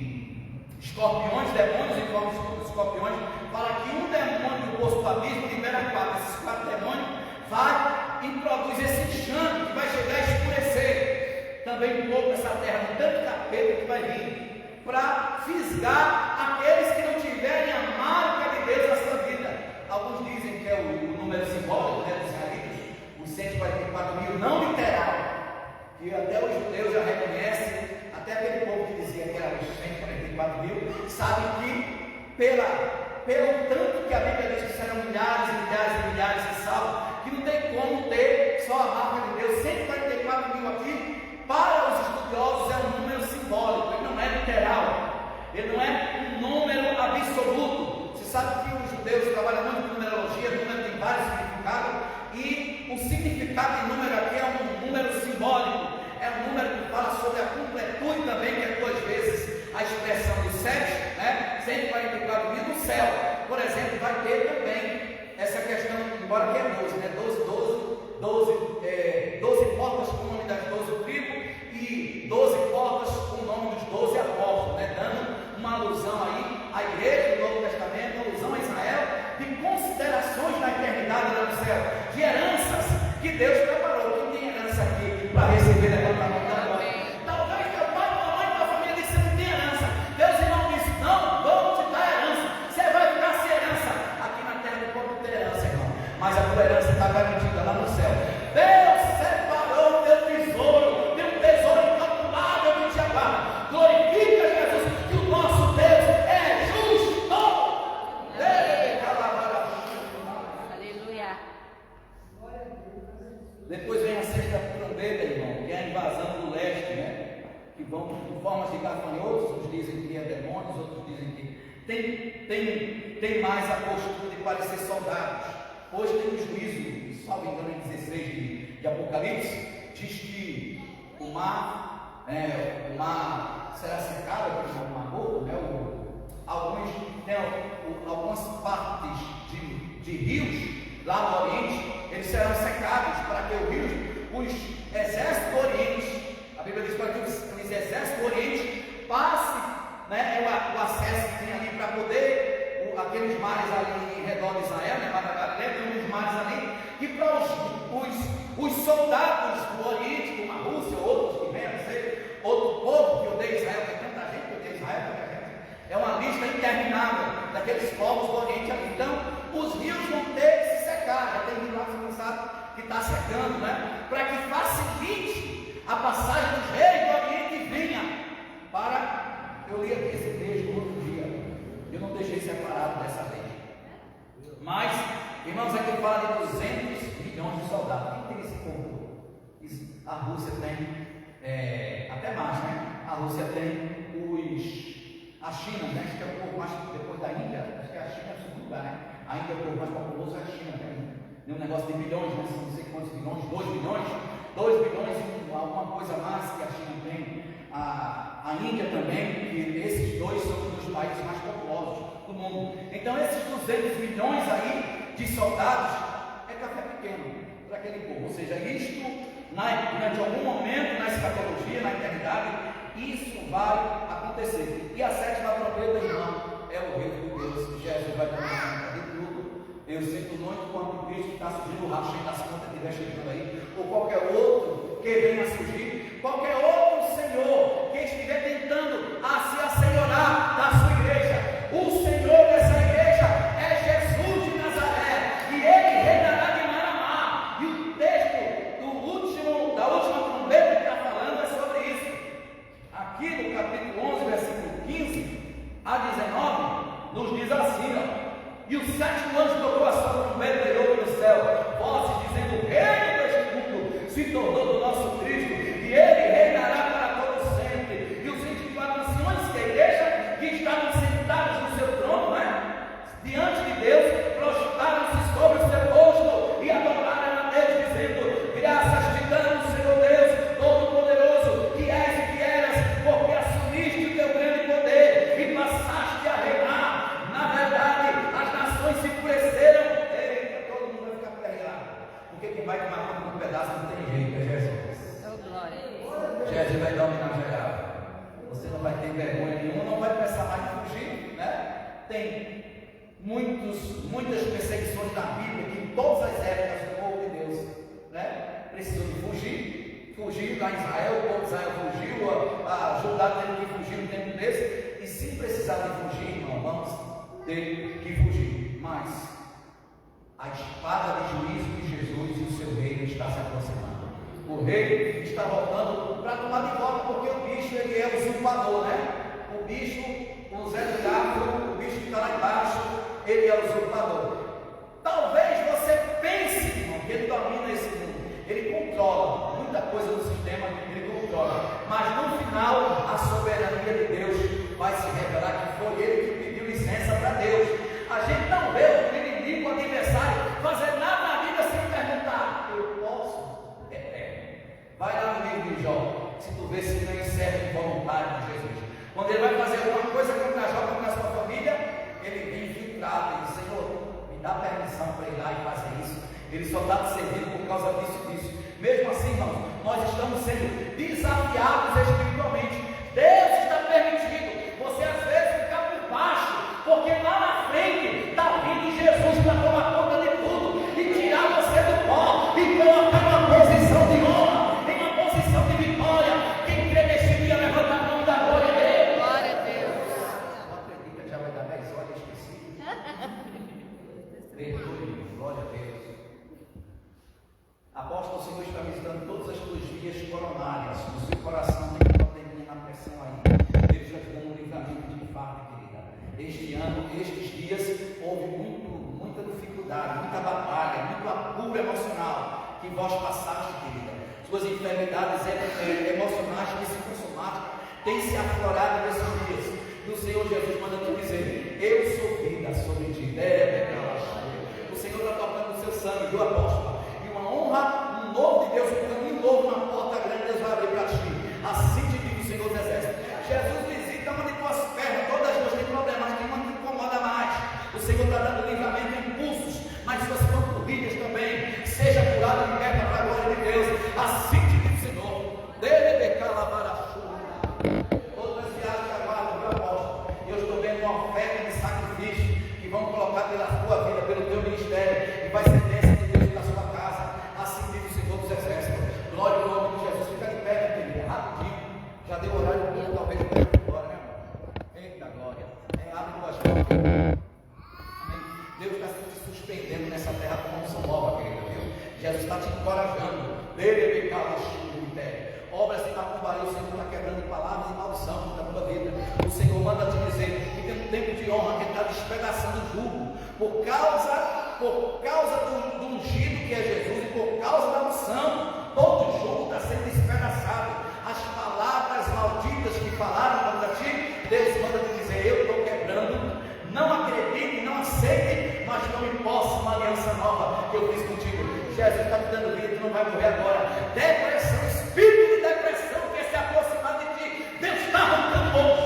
Speaker 6: escorpiões, demônios em forma de escorpiões. Fala que um demônio do poço do abismo libera 4, esses 4 demônios vai e produz esse enxame que vai chegar a escurecer também um pouco essa terra, um tanto capeta que vai vir para fisgar aqueles que não tiverem a marca de Deus na sua vida. Alguns dizem que é o número simbólico, né, dos israelitas, os 144 mil, não literal, que até os judeus já reconhecem, até aquele povo que dizia que era os 144 mil, sabe que pelo tanto que a Bíblia diz que serão milhares e milhares e milhares de salvos, que não tem como ter só a marca de Deus. 144 mil aqui, para os estudiosos, é um número simbólico, ele não é literal, ele não é um número absoluto. Você sabe que os judeus trabalham muito com numerologia, o número tem vários significados, e o significado de número aqui é um número simbólico, é um número que fala sobre a completude também, que é 2 vezes a expressão de 7, né? 144 mil no céu, por exemplo, vai ter também essa questão, embora que é 12, né? 12 portas com o nome das 12 tribos e 12 portas com o nome dos 12 apóstolos, né? Dando uma alusão aí à igreja do Novo Testamento, uma alusão a Israel, de considerações da eternidade lá no céu, de heranças que Deus preparou. Quem tem herança aqui para receber daquela palavra? Talvez teu pai, tua mãe, tua família disse que você não tem herança. Deus não disse, não, vamos te dar herança. Você vai ficar sem herança. Aqui na terra não pode ter herança, irmão, mas a tua herança está garantida lá no céu. Deus separou o teu tesouro, tem um tesouro incalculável que te aguarda. Glorifica Jesus, que o nosso Deus é justo.
Speaker 2: Aleluia.
Speaker 6: Depois vem a 6ª trombeta, irmão, que é a invasão do leste, né? Que vão com formas de gafanhotos, uns dizem que é demônios, outros dizem que tem mais a postura de parecer soldados. Hoje tem um juízo, salvo engano, em 16 de Apocalipse, diz que o mar será secado por uma roupa, né? Algumas partes de rios lá no Oriente, eles serão secados para que os exércitos do Oriente, a Bíblia diz para que os exércitos do Oriente passem, né, o acesso que tem ali para poder, aqueles mares ali em redor de Israel, né, tem uns mares ali, que para os soldados do Oriente, como a Rússia ou outros que venham, não sei, outro povo que odeia Israel, tem tanta gente que odeia Israel, tanta gente. É uma lista interminável daqueles povos do Oriente ali. Então, os rios vão ter que se secar. Já tem rio lá, você sabe, que está secando, né? Para que facilite a passagem dos reis do Oriente e venha para. Eu li aqui esse texto no outro dia. Eu não deixei separado dessa lei. Mas, irmãos, aqui fala de 200 milhões de soldados. Quem tem esse povo? A Rússia tem, até mais, né? A Rússia tem a China, né? Acho que é o povo mais, depois da Índia, acho que a China é o segundo lugar, né? A Índia é o povo mais populoso, a China tem um negócio de bilhões, né? Não sei quantos bilhões, 2 bilhões e alguma coisa mais que a China tem. A Índia também, que esses dois são um dos países mais populosos do mundo. Então esses 200 milhões aí de soldados é café pequeno para aquele povo. Ou seja, isto, durante algum momento na escatologia, na eternidade, isso vai acontecer. E a 7ª trombeta, irmão, é o reino de Deus. Jesus vai tomar conta de tudo. Eu sinto muito quando Cristo está surgindo o racho das contas que estiver chegando aí, ou qualquer outro que venha surgir, qualquer outro Senhor que estiver tentando se assenhorar da sua igreja. O Senhor dessa igreja é Jesus de Nazaré, e Ele reinará de mar a mar. E o texto da última trombeta que está falando é sobre isso. Aqui no capítulo 11, versículo 15 a 19, nos diz assim, ó: e o 7º anjo tocou a sua trombeta e ouviu no céu vozes dizendo: o reino deste mundo se tornou do nosso Cristo, e Ele reinará para todo sempre. E os 24 Porque quem vai tomar conta do pedaço não tem jeito, é Jesus.
Speaker 2: Oh, glória.
Speaker 6: Jesus vai dominar geral. Você não vai ter vergonha nenhuma, não vai pensar mais em fugir, né? Tem muitas perseguições na Bíblia que em todas as épocas do povo de Deus, né, precisou de fugir lá em Israel, o povo de Israel fugiu, a Judá teve que fugir no tempo desse, e se precisar de fugir, irmão, vamos ter que fugir, mas a espada de juízo de Jesus e o seu reino está se aproximando. O rei está voltando para tomar de volta, porque o bicho ele é usurpador, né? O bicho, o Zé do Gato, o bicho que está lá embaixo, ele é usurpador. Talvez você pense, irmão, que ele domina esse mundo, ele controla muita coisa do sistema, ele controla, mas no final a soberania de Deus vai se revelar que foi ele que pediu licença para Deus. A gente não vê o inimigo, o adversário, fazer nada na vida sem perguntar: eu posso? Vai lá no livro de Jó, se tu vê se não é servo voluntário de Jesus. Quando ele vai fazer alguma coisa contra Jó, contra a sua família, ele vem infiltrado e diz: Senhor, me dá permissão para ir lá e fazer isso. Ele só está te servindo por causa disso. Mesmo assim, irmãos, nós estamos sendo desafiados espiritualmente. Deus está permitindo você às vezes ficar por baixo, porque lá na frente está vindo Jesus para tomar conta de tudo e tirar você do pó e colocar uma posição de honra, em uma posição de vitória. Quem crê neste dia, levanta a mão e dá glória a Deus.
Speaker 2: Glória a Deus.
Speaker 6: Não acredita, já vai dar 10 horas, esqueci. Perdoe, glória a Deus. Apóstolo, o Senhor está visitando todas as tuas vias coronárias, no seu coração tem uma pandemia na pressão aí. Deus está te dando um livramento de infarto, querida. Este ano, estes dias, houve muita dificuldade, muita batalha, muito apuro emocional que vós passaste, querida. Suas enfermidades emocionais, psicossomáticas, têm se aflorado nesses dias. E o Senhor Jesus manda te dizer: eu sou vida sobre ti. O Senhor está tocando o seu sangue, viu, apóstolo? Honra, um novo de Deus, um caminho novo na porta grande, Deus vai abrir para ti. Assim te diz o Senhor dos Exércitos. Jesus visita uma de tuas pernas, todas as duas têm problemas, tem uma que incomoda mais. O Senhor está dando livramento em impulsos, mas suas panturrilhas também. Seja curado e liberta para a glória de Deus. Assim te diz o Senhor. Todas as viagens que aguardam, meu apóstolo, eu estou vendo uma oferta de sacrifício que vão colocar pela tua vida, pelo teu ministério, e vai ser bênção de Deus na sua casa. Assim diz o Senhor dos Exércitos. Glória ao nome de Jesus. Fica de pé, minha querida, rapidinho. Já deu horário para eu talvez para ir embora, né, irmão? Eita glória. Abre tuas mãos. Amém. Deus está se suspendendo nessa terra com unção nova, querida, viu? Jesus está te encorajando. Obras de macumbaria, o Senhor está quebrando palavras e maldição da tua vida. O Senhor manda te dizer que tem um tempo de honra que ele está despedaçando o jugo. Por causa do ungido que é Jesus e por causa da unção, todo o jugo está sendo despedaçado. As palavras malditas que falaram contra ti, Deus manda te dizer: eu estou quebrando. Não acredite, não aceite, mas não me possa uma aliança nova que eu fiz contigo. Jesus está te dando vida, tu não vai morrer agora. Depressão, espírito de depressão que se aproximar de ti, Deus está arrancando hoje.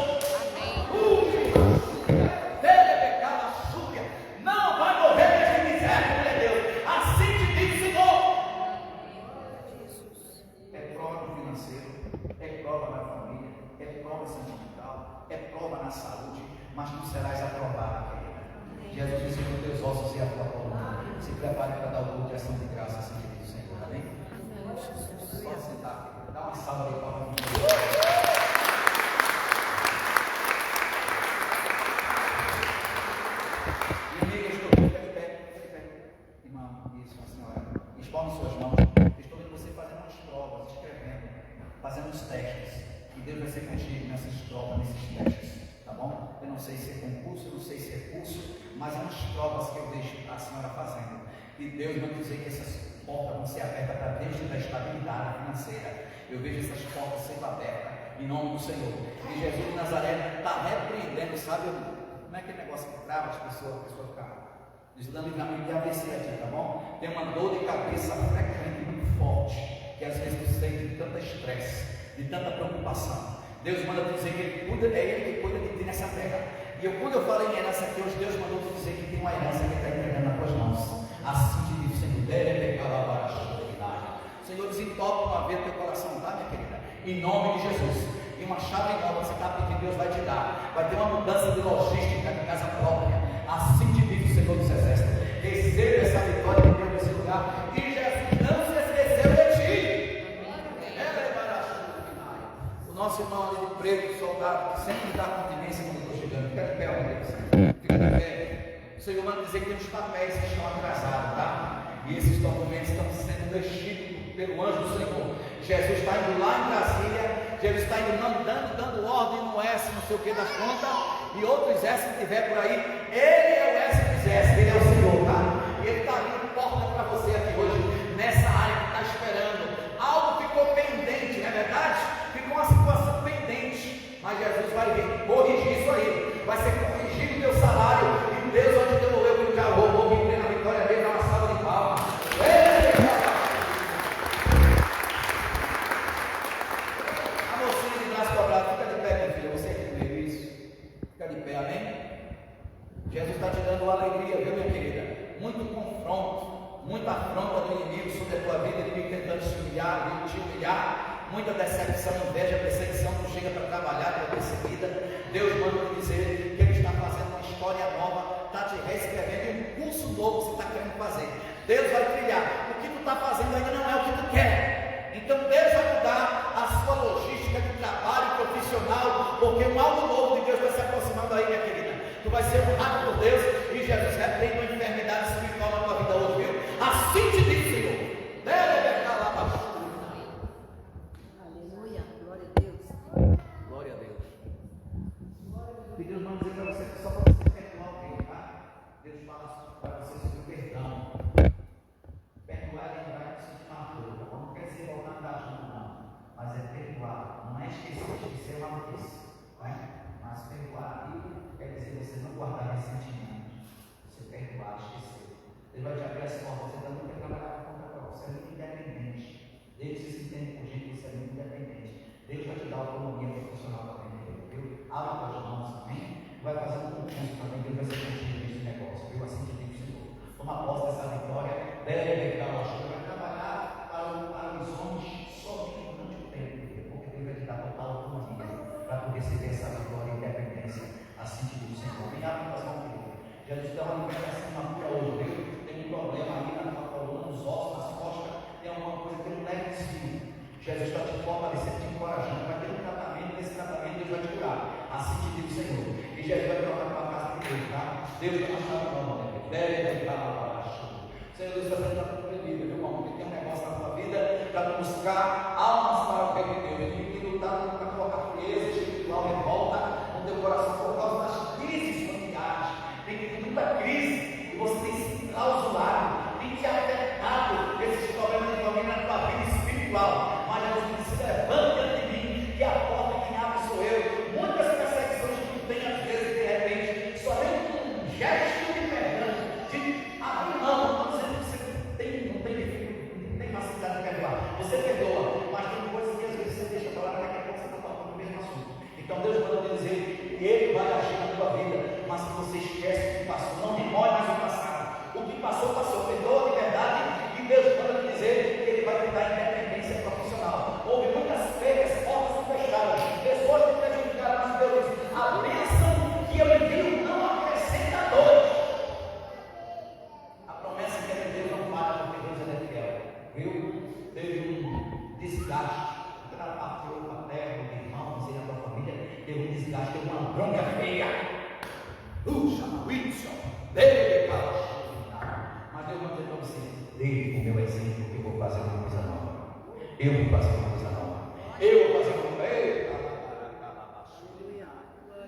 Speaker 6: Não vai morrer nesse miséria, mulher de Deus. Assim te diz o Senhor. É prova no financeiro, é prova na família, é prova sentimental, é prova na saúde, mas não serás aprovada, querida. Jesus disse com teus ossos e a tua coluna. Se prepare para dar o culto de ação de graça, assim que diz o Senhor. Amém? Pode sentar, querida. Dá uma salva de palmas. Expõe suas mãos. Estou vendo você fazendo umas provas, escrevendo, fazendo os testes. E Deus vai ser contigo nessas provas, nesses testes. Tá bom? Eu não sei se é concurso, eu não sei se é curso, mas é umas provas que eu deixo a senhora fazendo. E Deus vai dizer que essas portas vão ser abertas para Deus da estabilidade financeira. Eu vejo essas portas sendo abertas em nome do Senhor. E Jesus de Nazaré está repreendendo, sabe? Como é aquele negócio que trava as pessoas, a pessoa fica estudando livramento de AVC aqui, tá bom? Tem uma dor de cabeça frequente, muito forte, que às vezes você sente de tanto estresse, de tanta preocupação. Deus manda te dizer que é Ele que cuida de ti nessa terra. E quando eu falo em herança aqui, hoje Deus mandou te dizer que tem uma herança que está entregando nas tuas mãos. Assim te diz o Senhor, deve pegar a Senhor desentope uma vez teu coração, tá, minha querida? Em nome de Jesus. E uma chave nova que você está pedindo, Deus vai te dar. Vai ter uma mudança de logística de casa própria. Assim te diz o Senhor dos Exércitos. Receba essa vitória de Deus nesse lugar. E Jesus não se esqueceu de ti. O nosso irmão ali de preto, soldado, que sempre dá continência quando eu estou chegando. Fica de pé, Deus. Fica de pé. O Senhor manda dizer que tem uns papéis que estão atrasados, tá? E esses documentos estão sendo mexidos pelo anjo do Senhor. Jesus está indo lá em Brasília. Jesus está indo dando ordem no S, não sei o que das contas. E outros S que tiver por aí. Ele é o S dos S, ele é o Senhor, tá? E ele está abrindo porta para você aqui hoje, nessa área que está esperando. Algo ficou pendente, não é verdade? Ficou uma situação pendente. Mas Jesus vai vir corrigir isso aí. Vai ser corrigido o teu salário. E Deus vai te devolver o que o cara roubou. Vem na vitória dele, dá uma salva de palmas. A mocinha de braço dobrado, fica de pé, minha filha. Você que veio isso. Fica de pé, amém? Jesus está te dando alegria, viu, minha querida? Muito confronto, muita afronta do inimigo sobre a tua vida, inimigo tentando te humilhar, muita decepção, inveja, perseguição, não chega para trabalhar, para perseguida. Deus manda te dizer que Ele está fazendo uma história nova, está te reescrevendo um curso novo que você está querendo fazer. Deus vai trilhar. O que tu está fazendo ainda não é o que tu quer. Então Deus vai mudar a sua logística de trabalho profissional, porque um algo novo de Deus está se aproximando aí, minha querida. Tu vai ser honrado por Deus e Jesus repreende uma enfermidade espiritual na tua vida hoje, viu? Assim te diz, Senhor.
Speaker 1: Aleluia, glória a Deus.
Speaker 6: Glória a Deus. E Deus manda dizer para você que só para você perdoar alguém, tá? Deus fala para você sobre o perdão. Perdoar é lembrar que se matou. Não quer dizer voltar a dar junto, não. Mas é perdoar. Não é esquecer de ser uma vez. Mas perdoar quer dizer você não guardar ressentimento. Você perdoar, esquecer. Ele vai te abrir as portas. Você também quer trabalhar com conta própria. Você é muito independente. Desde que você se entende por gente, você é muito independente. Deus vai te dar autonomia profissional também, viu? Abra as mãos também. Vai fazer um concurso também. Deus vai ser contigo nesse negócio, viu? Assim te digo, Senhor. Toma posse dessa vitória. Deve dar uma ajuda. Vai trabalhar para os homens somente durante o tempo, porque Deus vai te dar total autonomia para poder receber essa vitória e independência. Assim te digo, Senhor. Vem abrir as mãos, querido. Jesus dá uma libertação, uma cura hoje, viu? Tem um problema aí na tua coluna, nos ossos, nas costas. Tem alguma coisa que não leva desvio. Jesus está te fortalecendo, te encorajando. Vai ter um tratamento, nesse tratamento Deus vai te curar. Assim te digo, Senhor. E Jesus vai trocar a tua casa de Deus, tá? Deus vai achar o nome, né? Deve dar uma baixa. Senhor Deus vai estar tudo proibido, meu irmão. Porque tem um negócio na tua vida para buscar almas para o reino de Deus. E lutar para colocar frieza espiritual, revolta no teu coração por causa das crises familiares. Tem muita crise e você tem se enclausulado, tem te afetado esses problemas de família na tua vida espiritual. Mas Jesus disse: levanta de mim, que a porta que abre sou eu. Muitas perseguições que tu tem às vezes, de repente, somente um gesto de perdão, de abrir mão, não tem facilidade de perdoar. Você perdoa, mas tem coisas que às vezes você deixa para lá, daqui a pouco você está falando do mesmo assunto. Então Deus manda dizer que Ele vai agir na tua vida, mas se você esquece o que passou, não remove mais o passado. O que passou, passou. Perdoa de verdade. E Deus manda dizer que Ele vai te dar independência profissional. Houve muitas perdas, portas fechadas, pessoas que prejudicaram, mas Deus diz: a bênção que eu envio não acrescenta dores. A promessa que Ele deu não para, porque Deus é fiel. Viu? Teve um desgaste. Trabalhou com a terra, com irmãos e na tua família. Teve um desgaste, teve uma bronca feia. Mas Deus vai dizer para você: dê o meu exemplo, que eu vou fazer uma coisa nova. Eu vou fazer uma coisa nova. Eu vou fazer uma coisa.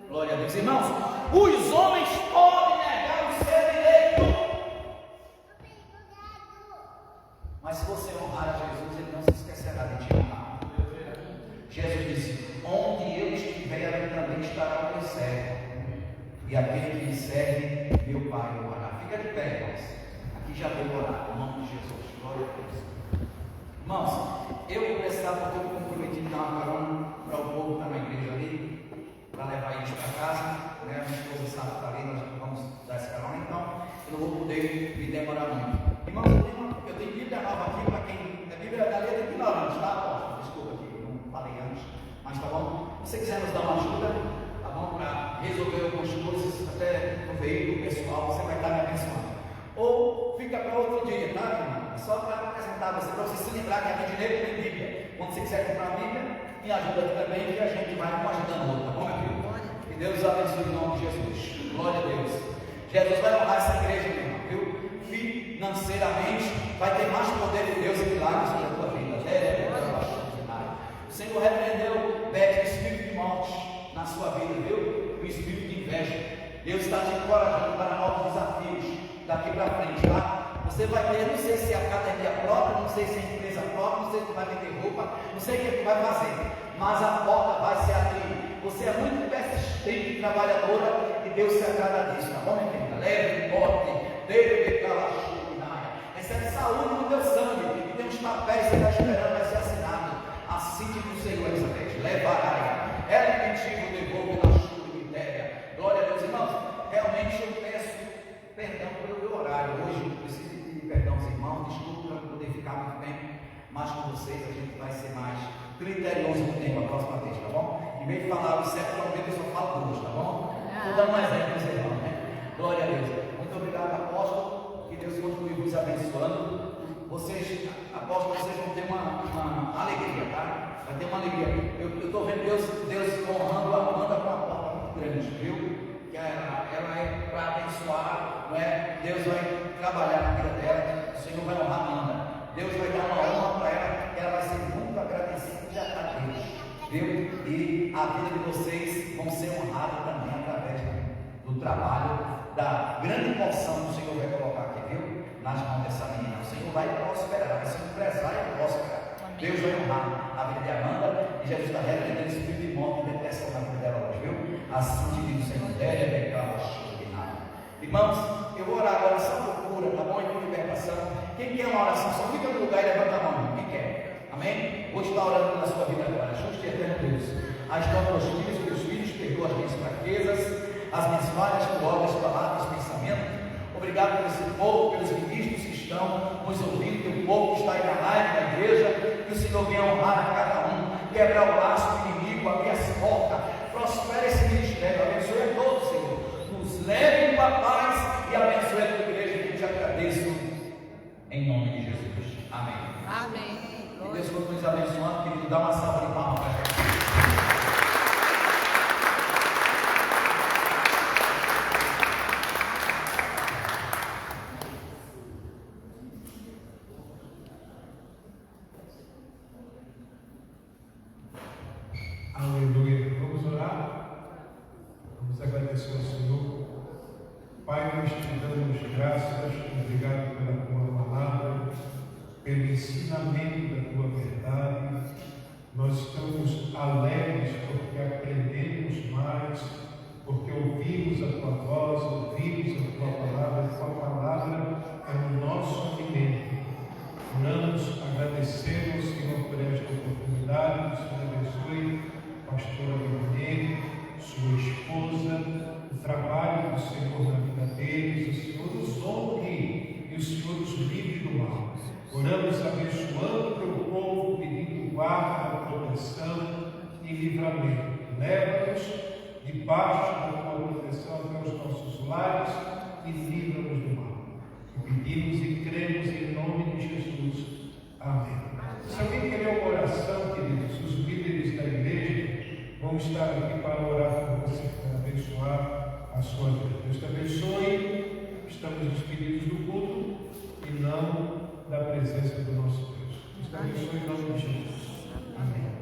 Speaker 6: Glória a Deus, irmãos. Os homens podem negar o seu direito, mas se você honrar a Jesus, Ele não se esquecerá de te honrar. Jesus disse: onde eu estiver, ali também estará o meu servo. E aquele que me serve, meu Pai o orará. Fica de pé, irmãos. Aqui já veio orar, em nome de Jesus. Glória a Deus. Irmãos, eu vou precisar, porque eu comprometi de dar uma carona para o povo que está na igreja ali, para levar eles para casa. Né? A minha esposa sabe que está ali, nós vamos dar essa carona, então eu não vou poder me demorar muito. Irmãos, eu tenho Bíblia nova aqui para quem. A Bíblia da letra você quiser nos dar uma ajuda, tá bom? Para resolver algumas coisas, até no veículo pessoal, você vai estar me abençoando. Ou fica para outro dia, tá, irmão? É só para apresentar você, para você se lembrar que aqui de dinheiro tem Bíblia. Quando você quiser comprar a Bíblia, me ajuda aqui também, que a gente vai um ajudando o outro, tá bom, meu filho? Que Deus abençoe em nome de Jesus. Glória a Deus. Jesus vai honrar essa igreja, meu irmão, viu? Financeiramente, vai ter mais poder de Deus e milagres sobre a tua vida. O Senhor repreendeu o espírito de morte na sua vida, viu? O espírito de inveja. Deus está te encorajando para novos desafios daqui para frente, tá? Você vai ter, não sei se é academia própria, não sei se é empresa própria, não sei se tu vai vender roupa, não sei o que tu vai fazer, mas a porta vai se abrir. Você é muito persistente e trabalhadora e Deus se agrada disso, tá bom, minha querida? Leve, bote, deve recebe saúde no teu sangue, e tem uns papéis que você está esperando, vai ser assinado. Assim diz o Senhor, Elizabeth, levará, ela contigo devolve na chuva de miséria. Glória a Deus, irmãos. Realmente eu peço perdão pelo meu horário. Hoje eu preciso pedir perdão aos irmãos, desculpa para não poder ficar muito tempo, mas com vocês a gente vai ser mais criterioso no tempo a próxima vez, tá bom? Em vez de falar os 7 eu só falo 2, tá bom? Estou dando mais exemplo para os irmãos, né? Glória a Deus. Muito obrigado, apóstolo. Que Deus continue vos abençoando. Vocês, apóstolo, vocês vão ter uma alegria, tá? Vai ter uma alegria. Eu estou vendo Deus honrando a Amanda com uma porta muito grande, viu? Que ela é para abençoar, não é? Deus vai trabalhar na vida dela. O Senhor vai honrar a Amanda. Deus vai dar uma honra para ela, que ela vai ser muito agradecida a Deus, viu? E a vida de vocês vão ser honrada também através do trabalho, da grande porção que o Senhor vai colocar aqui, viu? Nas mãos dessa menina. O Senhor vai prosperar, vai ser um empresário próspero. Deus vai honrar a vida de Amanda e Jesus está repreendendo esse espírito de morte e depressão na vida dela hoje, viu? Assim te diz o Senhor, irmãos, eu vou orar agora oração por cura, tá bom? E por libertação. Quem quer uma oração, só fica no lugar e levanta a mão. Quem quer? Amém? Vou estar orando na sua vida agora. Justo e eterno Deus. As teus filhos, meus filhos, perdoa as minhas fraquezas, as minhas falhas, obras, palavras, pensamentos. Obrigado por esse povo, pelos ministros que estão nos ouvindo, teu povo que está aí na live, na igreja, que o Senhor venha honrar a cada um, quebrar o laço do inimigo, abrir as portas, prospere esse ministério, abençoe a todos, Senhor, nos leve com a paz e abençoe a tua igreja, que eu te agradeço, em nome de Jesus. Amém.
Speaker 2: Amém.
Speaker 6: Que Deus continue nos abençoando, querido, dá uma salva de palmas para a gente.
Speaker 7: Aleluia. Vamos orar? Vamos agradecer ao Senhor. Pai, nós te damos graças, obrigado pela tua palavra, pelo ensinamento da tua verdade. Nós estamos alegres porque aprendemos mais, porque ouvimos a tua voz, ouvimos a tua palavra. A tua palavra é o nosso alimento. Oramos, agradecemos, Senhor, por esta oportunidade. O Senhor abençoe a pastora Leonine, sua esposa, o trabalho do Senhor na vida deles. O Senhor os honre e o Senhor os livre do mal. Oramos abençoando o teu povo, pedindo guarda, proteção e livramento. Leva-nos debaixo da tua proteção até os nossos lares e livra-nos do mal. Pedimos e cremos em nome de Jesus. Amém. Se alguém quer uma oração, queridos, os líderes da igreja vão estar aqui para orar por você, para abençoar a sua vida. Deus te abençoe. Estamos despedidos do culto e não da presença do nosso Deus. Deus te abençoe em nome de Jesus. Amém.